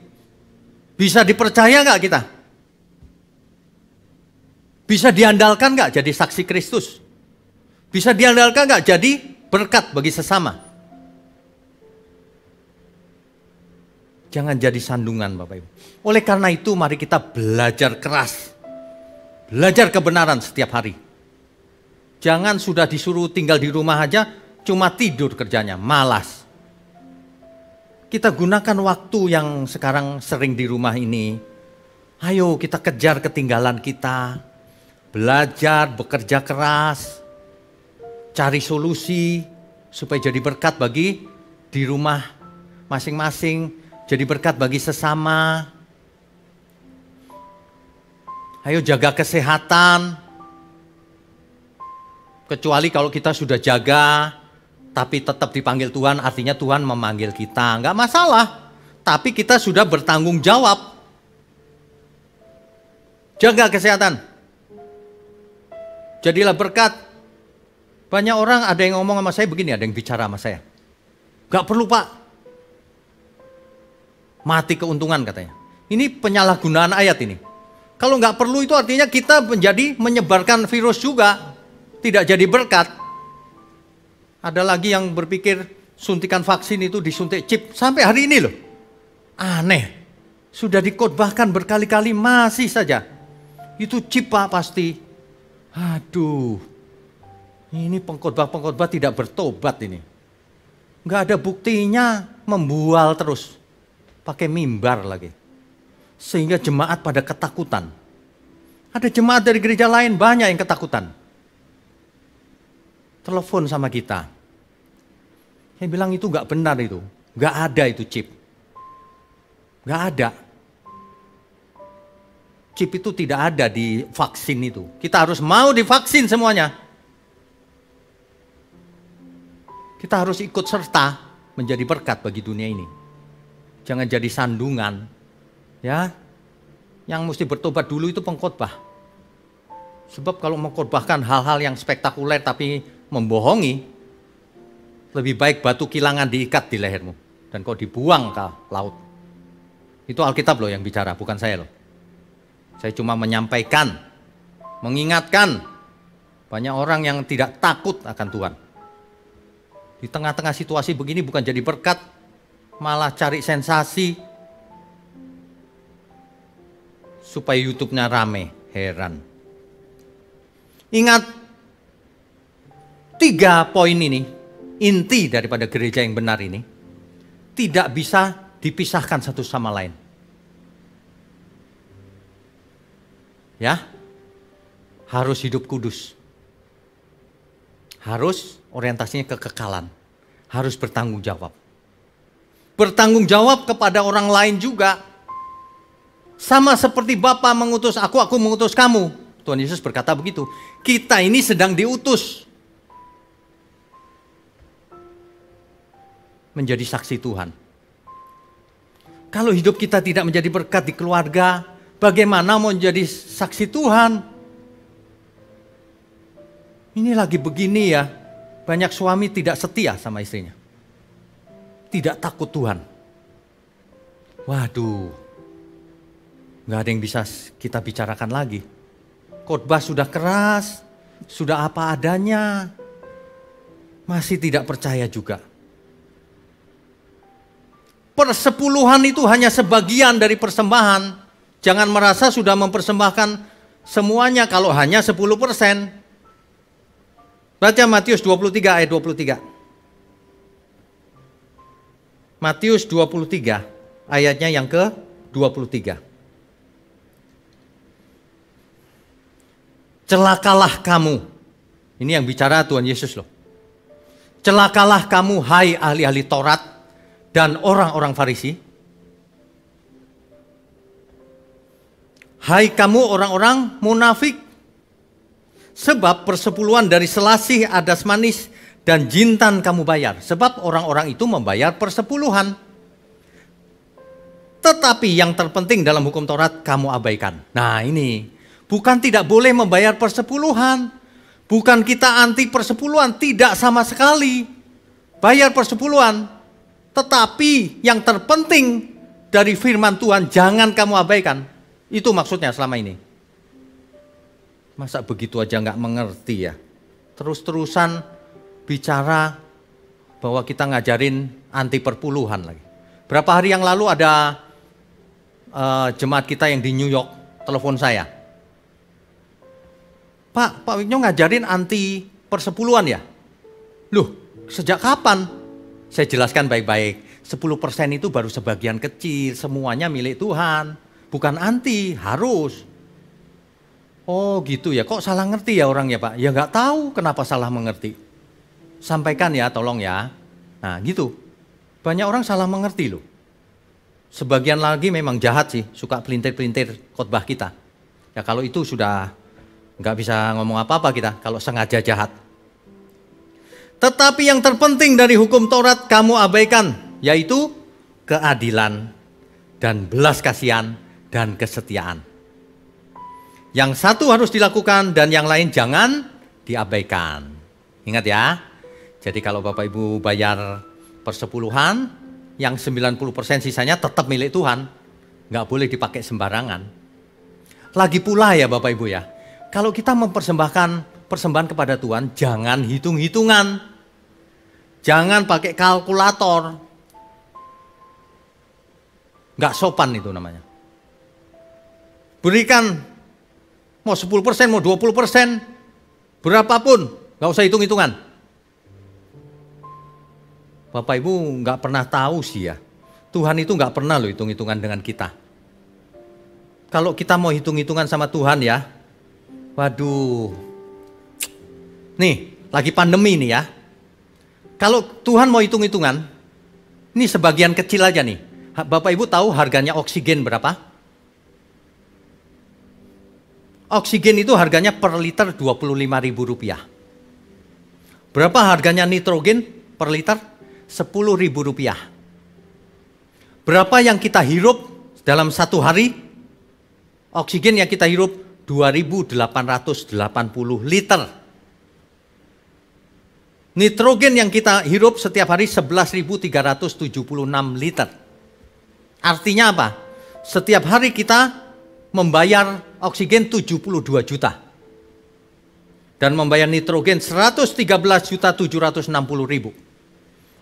Bisa dipercaya gak kita? Bisa diandalkan gak jadi saksi Kristus? Bisa diandalkan gak jadi berkat bagi sesama? Jangan jadi sandungan Bapak Ibu. Oleh karena itu mari kita belajar keras. Belajar kebenaran setiap hari. Jangan sudah disuruh tinggal di rumah aja, cuma tidur kerjanya, malas. Kita gunakan waktu yang sekarang sering di rumah ini. Ayo kita kejar ketinggalan kita. Belajar, bekerja keras. Cari solusi supaya jadi berkat bagi di rumah masing-masing. Jadi berkat bagi sesama. Ayo jaga kesehatan. Kecuali kalau kita sudah jaga, tapi tetap dipanggil Tuhan, artinya Tuhan memanggil kita. Enggak masalah. Tapi kita sudah bertanggung jawab. Jaga kesehatan. Jadilah berkat. Banyak orang ada yang ngomong sama saya begini, ada yang bicara sama saya. Enggak perlu Pak. Mati keuntungan katanya. Ini penyalahgunaan ayat ini. Kalau nggak perlu itu artinya kita menyebarkan virus juga. Tidak jadi berkat. Ada lagi yang berpikir suntikan vaksin itu disuntik chip. Sampai hari ini loh. Aneh. Sudah dikhotbahkan berkali-kali masih saja. Itu chip Pak pasti. Aduh. Ini pengkhotbah tidak bertobat ini. Nggak ada buktinya, membual terus. Pakai mimbar lagi. Sehingga jemaat pada ketakutan. Ada jemaat dari gereja lain banyak yang ketakutan. Telepon sama kita. Saya bilang itu nggak benar itu. Nggak ada itu chip. Nggak ada. Chip itu tidak ada di vaksin itu. Kita harus mau divaksin semuanya. Kita harus ikut serta menjadi berkat bagi dunia ini. Jangan jadi sandungan. Ya, yang mesti bertobat dulu itu pengkhotbah. Sebab kalau mengkhotbahkan hal-hal yang spektakuler tapi membohongi, lebih baik batu kilangan diikat di lehermu dan kau dibuang ke laut. Itu Alkitab loh yang bicara, bukan saya loh. Saya cuma menyampaikan, mengingatkan banyak orang yang tidak takut akan Tuhan. Di tengah-tengah situasi begini bukan jadi berkat, malah cari sensasi supaya YouTube-nya rame, heran. Ingat, 3 poin ini, inti daripada gereja yang benar ini, tidak bisa dipisahkan satu sama lain. Ya, harus hidup kudus. Harus orientasinya kekekalan. Harus bertanggung jawab. Bertanggung jawab kepada orang lain juga. Sama seperti Bapa mengutus aku mengutus kamu. Tuhan Yesus berkata begitu. Kita ini sedang diutus. Menjadi saksi Tuhan. Kalau hidup kita tidak menjadi berkat di keluarga, bagaimana mau menjadi saksi Tuhan? Ini lagi begini ya, banyak suami tidak setia sama istrinya. Tidak takut Tuhan. Waduh, nggak ada yang bisa kita bicarakan lagi. Khotbah sudah keras, sudah apa adanya, masih tidak percaya juga. Persepuluhan itu hanya sebagian dari persembahan. Jangan merasa sudah mempersembahkan semuanya kalau hanya 10%. Baca Matius 23 ayat 23. Matius 23 ayatnya yang ke-23. Celakalah kamu. Ini yang bicara Tuhan Yesus loh. Celakalah kamu hai ahli-ahli Taurat dan orang-orang Farisi. Hai kamu orang-orang munafik. Sebab persepuluhan dari selasih, adas manis, dan jintan kamu bayar. Sebab orang-orang itu membayar persepuluhan. Tetapi yang terpenting dalam hukum Taurat kamu abaikan. Nah ini. Bukan tidak boleh membayar persepuluhan. Bukan kita anti persepuluhan. Tidak sama sekali. Bayar persepuluhan. Tetapi yang terpenting dari firman Tuhan jangan kamu abaikan. Itu maksudnya selama ini. Masa begitu aja nggak mengerti ya. Terus-terusan bicara bahwa kita ngajarin anti perpuluhan lagi. Berapa hari yang lalu ada jemaat kita yang di New York telepon saya. Pak Wigno ngajarin anti persepuluhan ya? Loh, sejak kapan? Saya jelaskan baik-baik. 10% itu baru sebagian kecil, semuanya milik Tuhan. Bukan anti, harus. Oh gitu ya, kok salah ngerti ya orangnya Pak? Ya nggak tahu kenapa salah mengerti. Sampaikan ya, tolong ya. Nah gitu, banyak orang salah mengerti loh. Sebagian lagi memang jahat sih, suka pelintir-pelintir khotbah kita. Ya kalau itu sudah nggak bisa ngomong apa-apa kita kalau sengaja jahat. Tetapi yang terpenting dari hukum Taurat kamu abaikan, yaitu keadilan dan belas kasihan dan kesetiaan. Yang satu harus dilakukan dan yang lain jangan diabaikan. Ingat ya, jadi kalau Bapak Ibu bayar persepuluhan, yang 90% sisanya tetap milik Tuhan. Nggak boleh dipakai sembarangan. Lagi pula ya Bapak Ibu ya, kalau kita mempersembahkan persembahan kepada Tuhan, jangan hitung-hitungan. Jangan pakai kalkulator. Nggak sopan itu namanya. Berikan mau 10%, mau 20%, berapapun, nggak usah hitung-hitungan. Bapak Ibu nggak pernah tahu sih ya, Tuhan itu nggak pernah loh hitung-hitungan dengan kita. Kalau kita mau hitung-hitungan sama Tuhan ya, waduh, nih lagi pandemi nih ya. Kalau Tuhan mau hitung-hitungan, ini sebagian kecil aja nih. Bapak Ibu tahu harganya oksigen berapa? Oksigen itu harganya per liter Rp25.000. Berapa harganya nitrogen? per liter? Rp10.000. Berapa yang kita hirup dalam satu hari? Oksigen yang kita hirup 2.880 liter. Nitrogen yang kita hirup setiap hari 11.376 liter. Artinya apa? Setiap hari kita membayar oksigen 72 juta. Dan membayar nitrogen 113.760.000.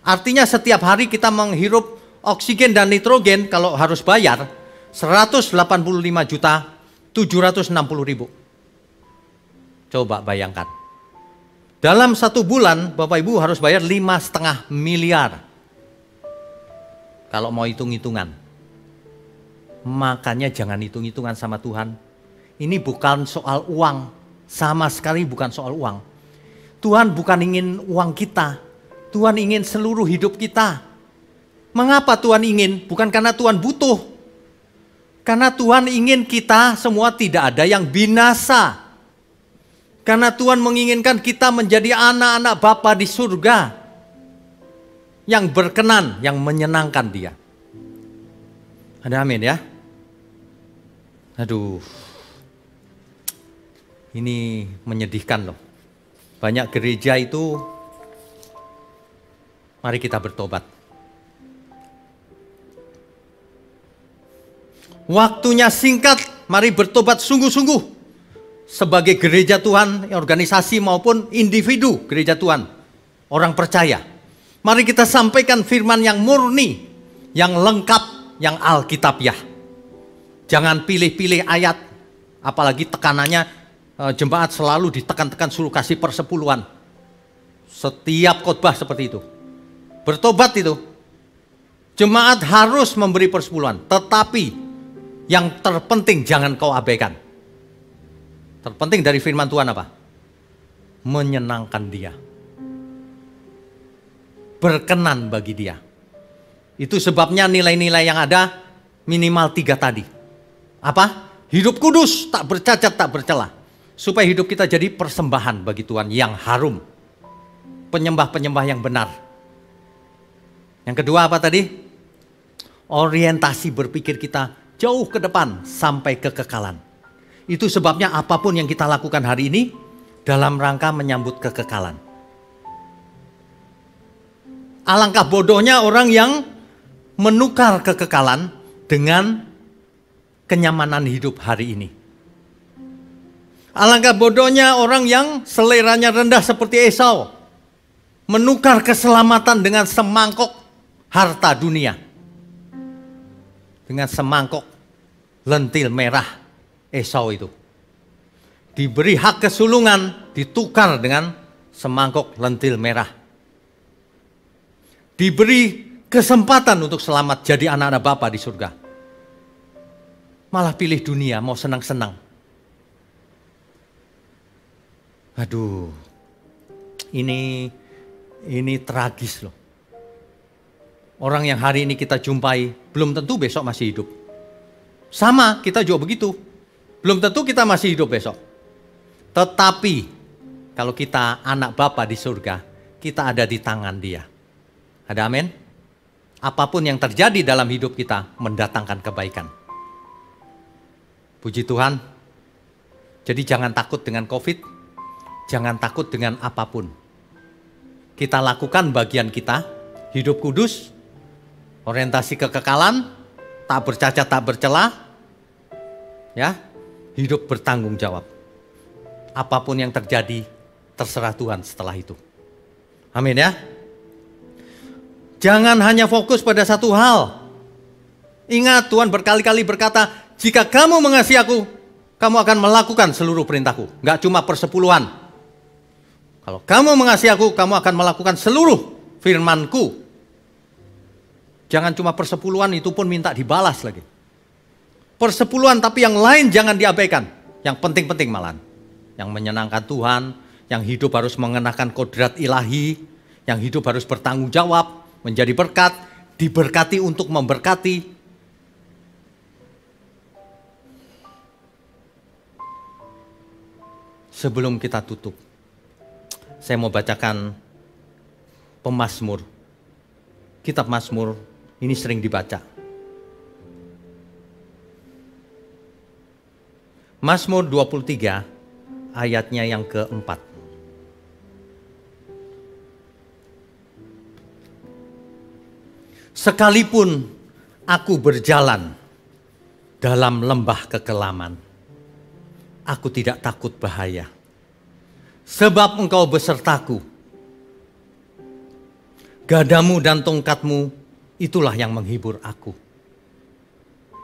Artinya setiap hari kita menghirup oksigen dan nitrogen kalau harus bayar 185.760.000. Coba bayangkan. Dalam satu bulan Bapak Ibu harus bayar 5,5 miliar. Kalau mau hitung-hitungan. Makanya jangan hitung-hitungan sama Tuhan. Ini bukan soal uang. Sama sekali bukan soal uang. Tuhan bukan ingin uang kita. Tuhan ingin seluruh hidup kita. Mengapa Tuhan ingin? Bukan karena Tuhan butuh. Karena Tuhan ingin kita semua tidak ada yang binasa. Karena Tuhan menginginkan kita menjadi anak-anak Bapa di surga. Yang berkenan, yang menyenangkan Dia. Ada amin ya? Aduh. Ini menyedihkan loh. Banyak gereja itu, mari kita bertobat. Waktunya singkat, mari bertobat sungguh-sungguh. Sebagai gereja Tuhan, organisasi maupun individu gereja Tuhan. Orang percaya. Mari kita sampaikan firman yang murni, yang lengkap, yang alkitabiah. Jangan pilih-pilih ayat, apalagi tekanannya jemaat selalu ditekan-tekan suruh kasih persepuluhan. Setiap khotbah seperti itu. Bertobat itu. Jemaat harus memberi persepuluhan, tetapi yang terpenting jangan kau abaikan. Terpenting dari firman Tuhan apa? Menyenangkan Dia. Berkenan bagi Dia. Itu sebabnya nilai-nilai yang ada minimal 3 tadi. Apa? Hidup kudus, tak bercacat, tak bercela. Supaya hidup kita jadi persembahan bagi Tuhan yang harum. Penyembah-penyembah yang benar. Yang kedua apa tadi? Orientasi berpikir kita jauh ke depan sampai kekekalan. Itu sebabnya apapun yang kita lakukan hari ini dalam rangka menyambut kekekalan. Alangkah bodohnya orang yang menukar kekekalan dengan kenyamanan hidup hari ini. Alangkah bodohnya orang yang seleranya rendah seperti Esau. Menukar keselamatan dengan semangkok harta dunia. Dengan semangkok lentil merah Esau itu. Diberi hak kesulungan, ditukar dengan semangkok lentil merah. Diberi kesempatan untuk selamat jadi anak-anak Bapa di surga. Malah pilih dunia, mau senang-senang. Aduh, ini tragis loh. Orang yang hari ini kita jumpai, belum tentu besok masih hidup. Sama, kita juga begitu. Belum tentu kita masih hidup besok. Tetapi, kalau kita anak Bapa di surga, kita ada di tangan Dia. Ada amin? Apapun yang terjadi dalam hidup kita, mendatangkan kebaikan. Puji Tuhan. Jadi jangan takut dengan COVID, jangan takut dengan apapun. Kita lakukan bagian kita, hidup kudus, orientasi kekekalan, tak bercacat, tak bercela, ya, hidup bertanggung jawab. Apapun yang terjadi, terserah Tuhan setelah itu. Amin ya. Jangan hanya fokus pada satu hal. Ingat Tuhan berkali-kali berkata, jika kamu mengasihi aku, kamu akan melakukan seluruh perintahku. Gak cuma persepuluhan. Kalau kamu mengasihi aku, kamu akan melakukan seluruh firmanku. Jangan cuma persepuluhan, itu pun minta dibalas lagi. Persepuluhan tapi yang lain jangan diabaikan. Yang penting-penting malahan. Yang menyenangkan Tuhan, yang hidup harus mengenakan kodrat ilahi, yang hidup harus bertanggung jawab, menjadi berkat, diberkati untuk memberkati. Sebelum kita tutup, saya mau bacakan pemazmur. Kitab Mazmur ini sering dibaca. Mazmur 23 ayatnya yang keempat. Sekalipun aku berjalan dalam lembah kekelaman, aku tidak takut bahaya, sebab Engkau besertaku. Gadamu dan tongkatmu itulah yang menghibur aku.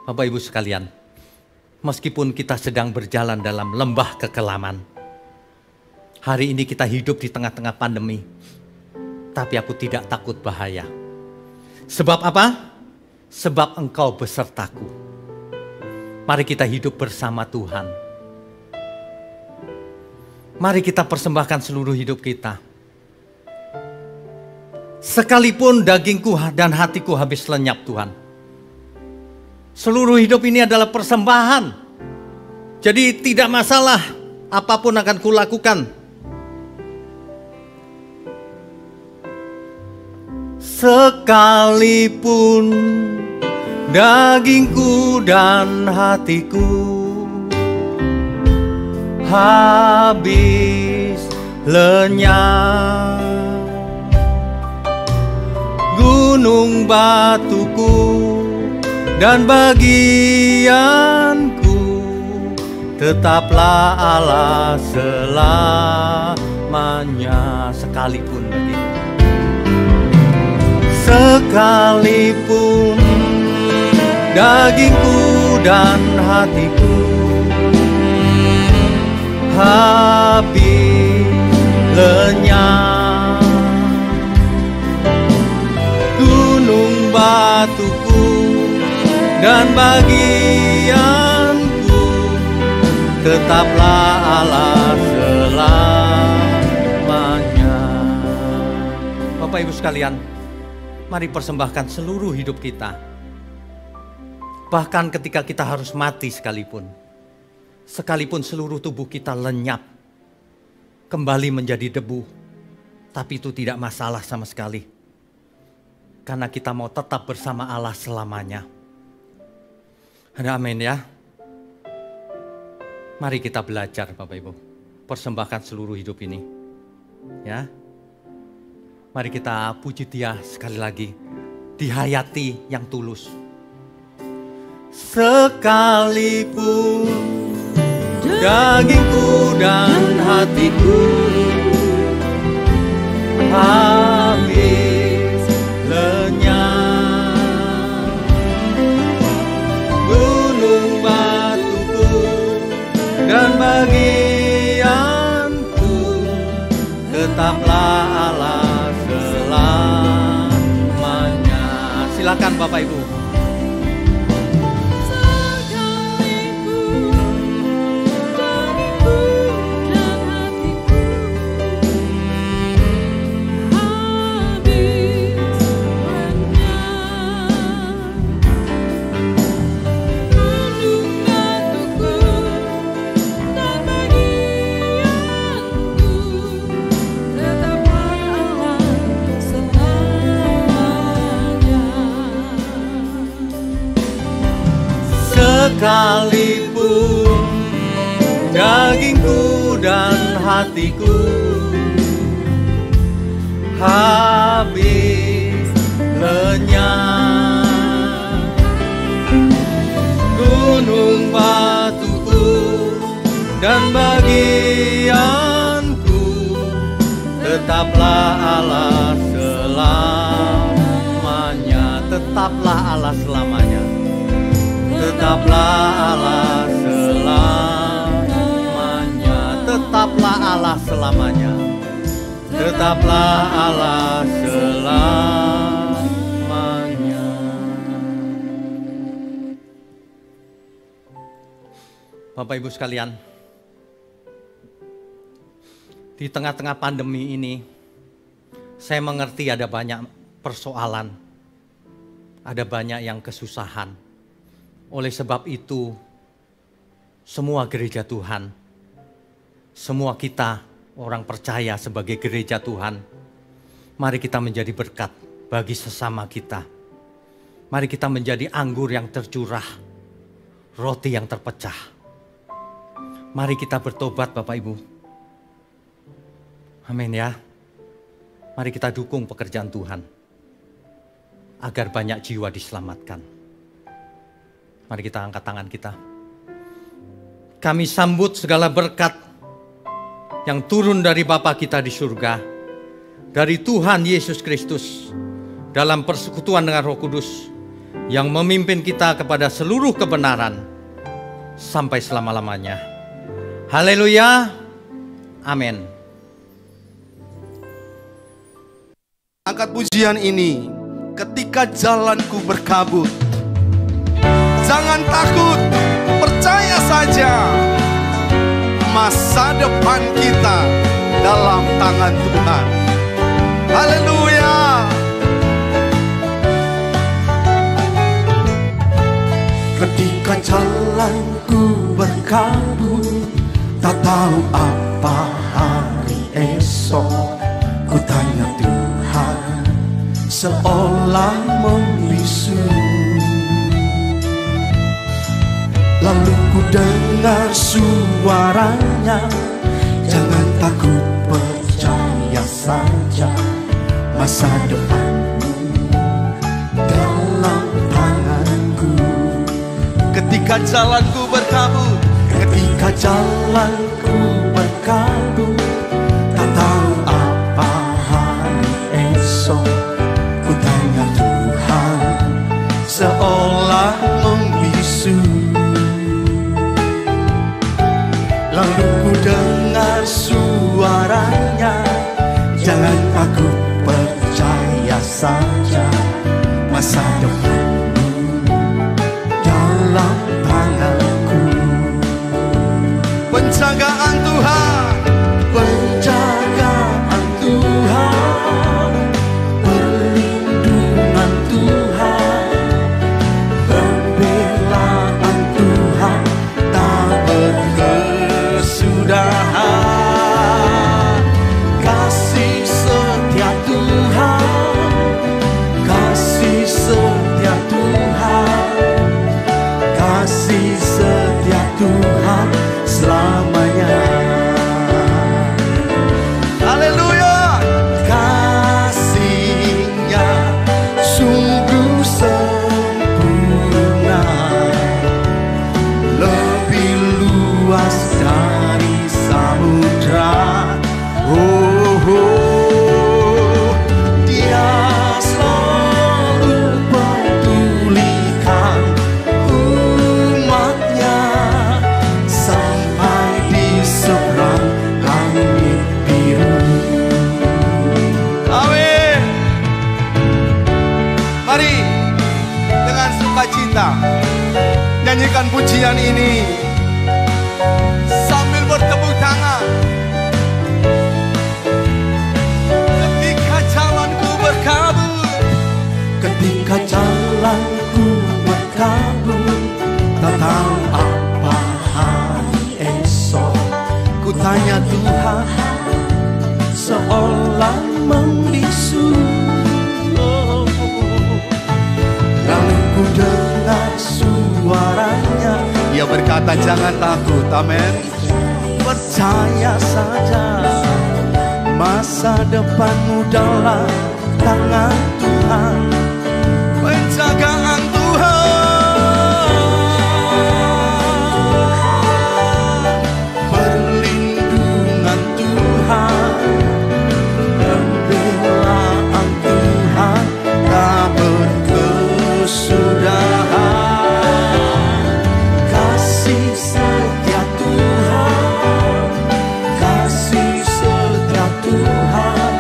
Bapak Ibu sekalian, meskipun kita sedang berjalan dalam lembah kekelaman, hari ini kita hidup di tengah-tengah pandemi, tapi aku tidak takut bahaya. Sebab apa? Sebab Engkau besertaku. Mari kita hidup bersama Tuhan. Mari kita persembahkan seluruh hidup kita. Sekalipun dagingku dan hatiku habis lenyap Tuhan. Seluruh hidup ini adalah persembahan. Jadi tidak masalah apapun akan kulakukan. Sekalipun dagingku dan hatiku habis lenyap, gunung batuku dan bagianku tetaplah Allah selamanya. Sekalipun begitu. Sekalipun dagingku dan hatiku habis lenyap, gunung batuku dan bagianku tetaplah Allah selamanya. Bapak Ibu sekalian, mari persembahkan seluruh hidup kita. Bahkan ketika kita harus mati sekalipun seluruh tubuh kita lenyap, kembali menjadi debu, tapi itu tidak masalah sama sekali. Karena kita mau tetap bersama Allah selamanya. Ada amin ya. Mari kita belajar Bapak Ibu. Persembahkan seluruh hidup ini. Ya. Mari kita puji Dia sekali lagi. Dihayati yang tulus. Sekalipun dagingku dan hatiku habis lenyap, gunung batuku dan bagianku tetaplah Allah selamanya. Silakan Bapak Ibu. Sekalipun dagingku dan hatiku habis lenyap, gunung batuku dan bagianku tetaplah Allah selamanya. Tetaplah Allah selamanya. Tetaplah Allah selamanya. Tetaplah Allah selamanya. Tetaplah Allah selamanya. Bapak Ibu sekalian, di tengah-tengah pandemi ini, saya mengerti ada banyak persoalan, ada banyak yang kesusahan. Oleh sebab itu, semua gereja Tuhan, semua kita orang percaya sebagai gereja Tuhan, Mari kita menjadi berkat bagi sesama kita. Mari kita menjadi anggur yang tercurah, roti yang terpecah. Mari kita bertobat Bapak Ibu. Amin ya. Mari kita dukung pekerjaan Tuhan, agar banyak jiwa diselamatkan. Mari kita angkat tangan kita. Kami sambut segala berkat yang turun dari Bapa kita di surga, dari Tuhan Yesus Kristus, dalam persekutuan dengan Roh Kudus, yang memimpin kita kepada seluruh kebenaran, sampai selama-lamanya. Haleluya, amin. Angkat pujian ini, ketika jalanku berkabut. Jangan takut, percaya saja. Masa depan kita dalam tangan Tuhan. Haleluya. Ketika jalanku berkabut, tak tahu apa hari esok, ku tanya Tuhan, seolah membisu. Lalu ku dengar suaranya, jangan takut, percaya saja. Masa depanmu dalam tanganku. Ketika jalanku berkabut, ketika jalanku berkabut, tak tahu apa hari esok, ku tanya Tuhan, seolah membisu. Lalu ku dengar suaranya, jangan takut, percaya saja. Masa depanmu dalam tanganku. Penjagaan Tuhan, penjagaan Tuhan, perlindungan Tuhan, pembelaan Tuhan tak berkesudahan. Kasih setia Tuhan, kasih setia Tuhan, kasih setia Tuhan selamanya. Haleluya. Kasihnya sungguh sempurna, lebih luas dari samudra. Oh, oh, Dia selalu pedulikan umatnya sampai di seberang langit biru. Amin. Mari dengan sukacita nyanyikan pujian ini sambil bertepuk tangan. Ketika jalanku berkabut, ketika jalanku berkabut, tak tahu apa hari esok, ku tanya Tuhan, seolah membisu. Lalu ku dengar suaranya, Dia berkata jangan takut, amin. Percaya saja, masa depanmu dalam tangan Tuhan. Penjagaan Tuhan, perlindungan Tuhan, pembelaan Tuhan tak berkesudahan. Kasih setia Tuhan, kasih setia Tuhan,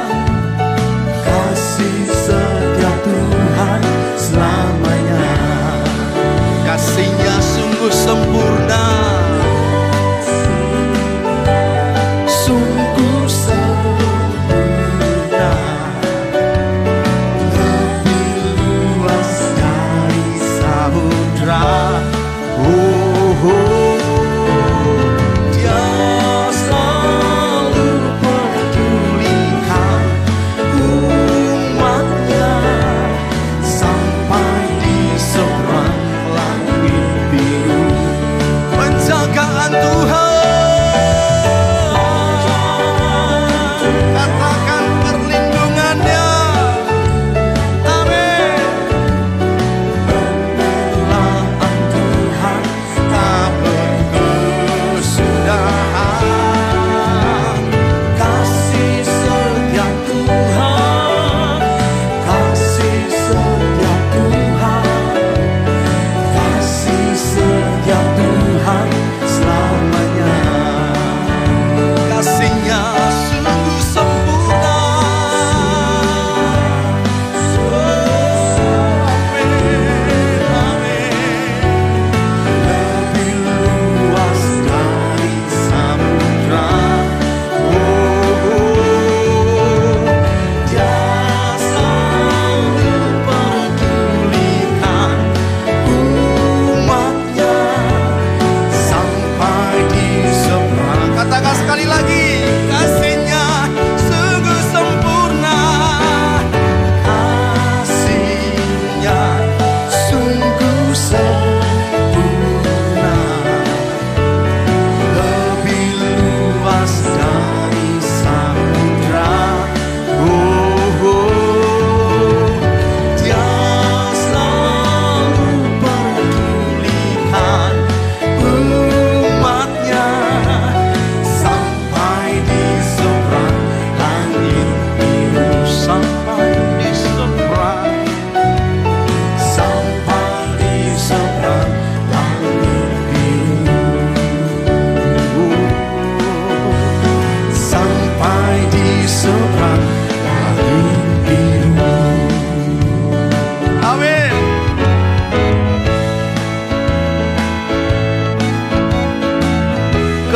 kasih setia Tuhan selamanya. Kasihnya sungguh sempurna, sungguh sempurna, lebih luas dari samudra. Oh, Dia selalu pedulikan umatnya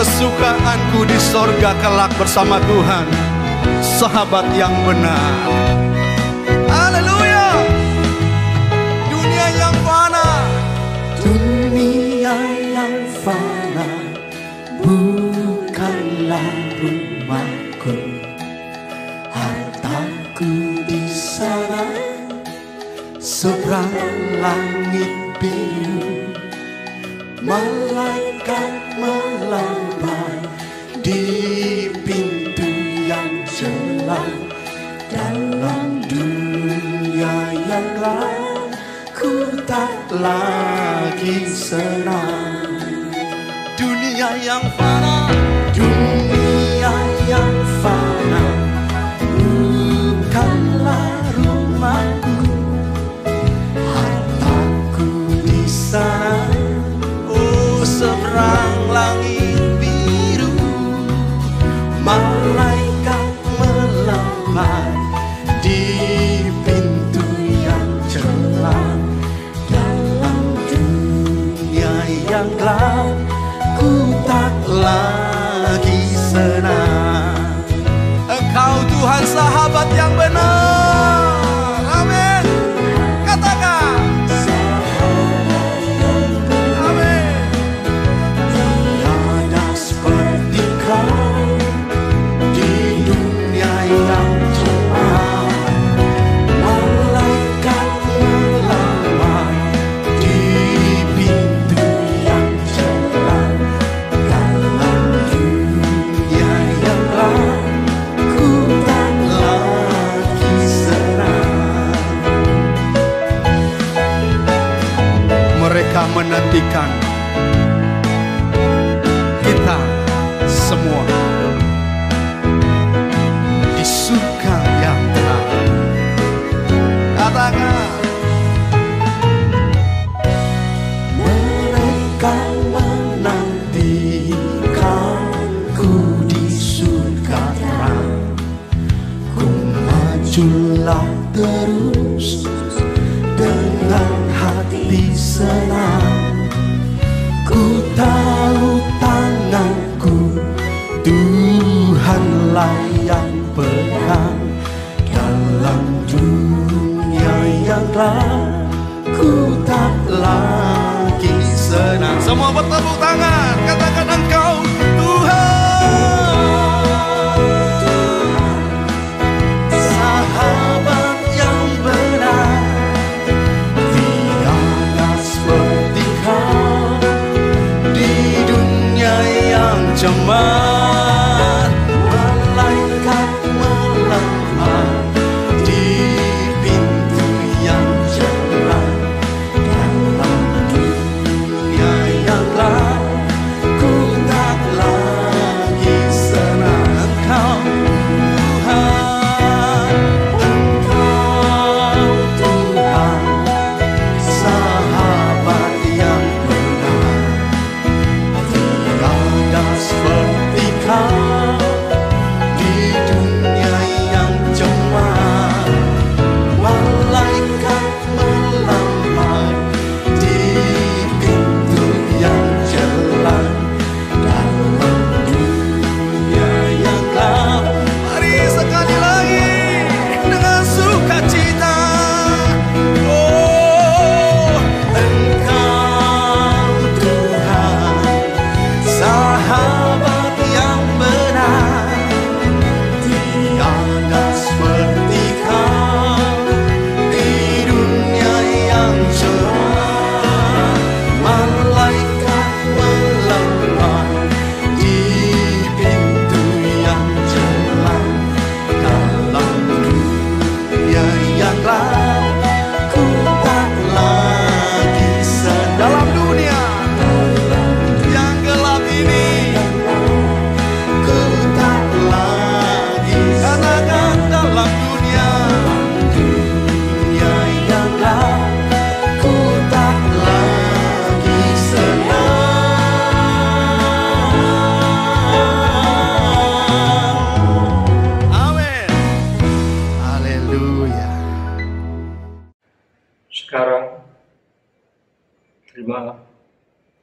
kesukaanku di sorga kelak bersama Tuhan, sahabat yang benar. Haleluya. Dunia yang fana, dunia yang fana bukanlah rumahku. Hartaku di sana seberang langit biru. Malaikat melambai di pintu yang celah. Dalam dunia yang gelap ku tak lagi senang. dunia yang fana, Dunia yang fana bukanlah rumahku. Hartaku di sana, oh seberang langit biru. malaikat melambai di pintu yang celah. Dalam dunia yang gelap ku tak lagi senang. Engkau Tuhan sahabat yang benar. Amin. Katakan. Amin. Tiada seperti kau di dunia yang celah. Malaikat melambai di pintu yang celah. Dalam dunia yang gelap ku tak lagi senang. Mereka menantikan kita semua di surga yang terang. Katakan. Mereka menantikanku di surga terang. Ku majulah terus dengan hati senang. Ku tahu tanganku Tuhanlah yang pegang. Dalam dunia yang gelap ku tak lagi senang. Semua bertepuk tangan. Katakan engkau Tuhan. Sahabat yang benar, tiada seperti kau Di dunia yang cemat, malaikat melambai di pintu yang celah. Dalam dunia yang gelap ku tak lagi senang. Engkau Tuhan, sahabat yang benar, tiada seperti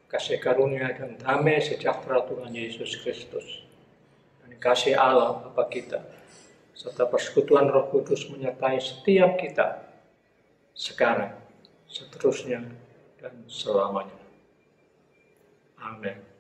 kasih karunia dan damai sejahtera Tuhan Yesus Kristus, dan kasih Allah Bapa kita, serta persekutuan Roh Kudus menyertai setiap kita, sekarang, seterusnya, dan selamanya. Amin.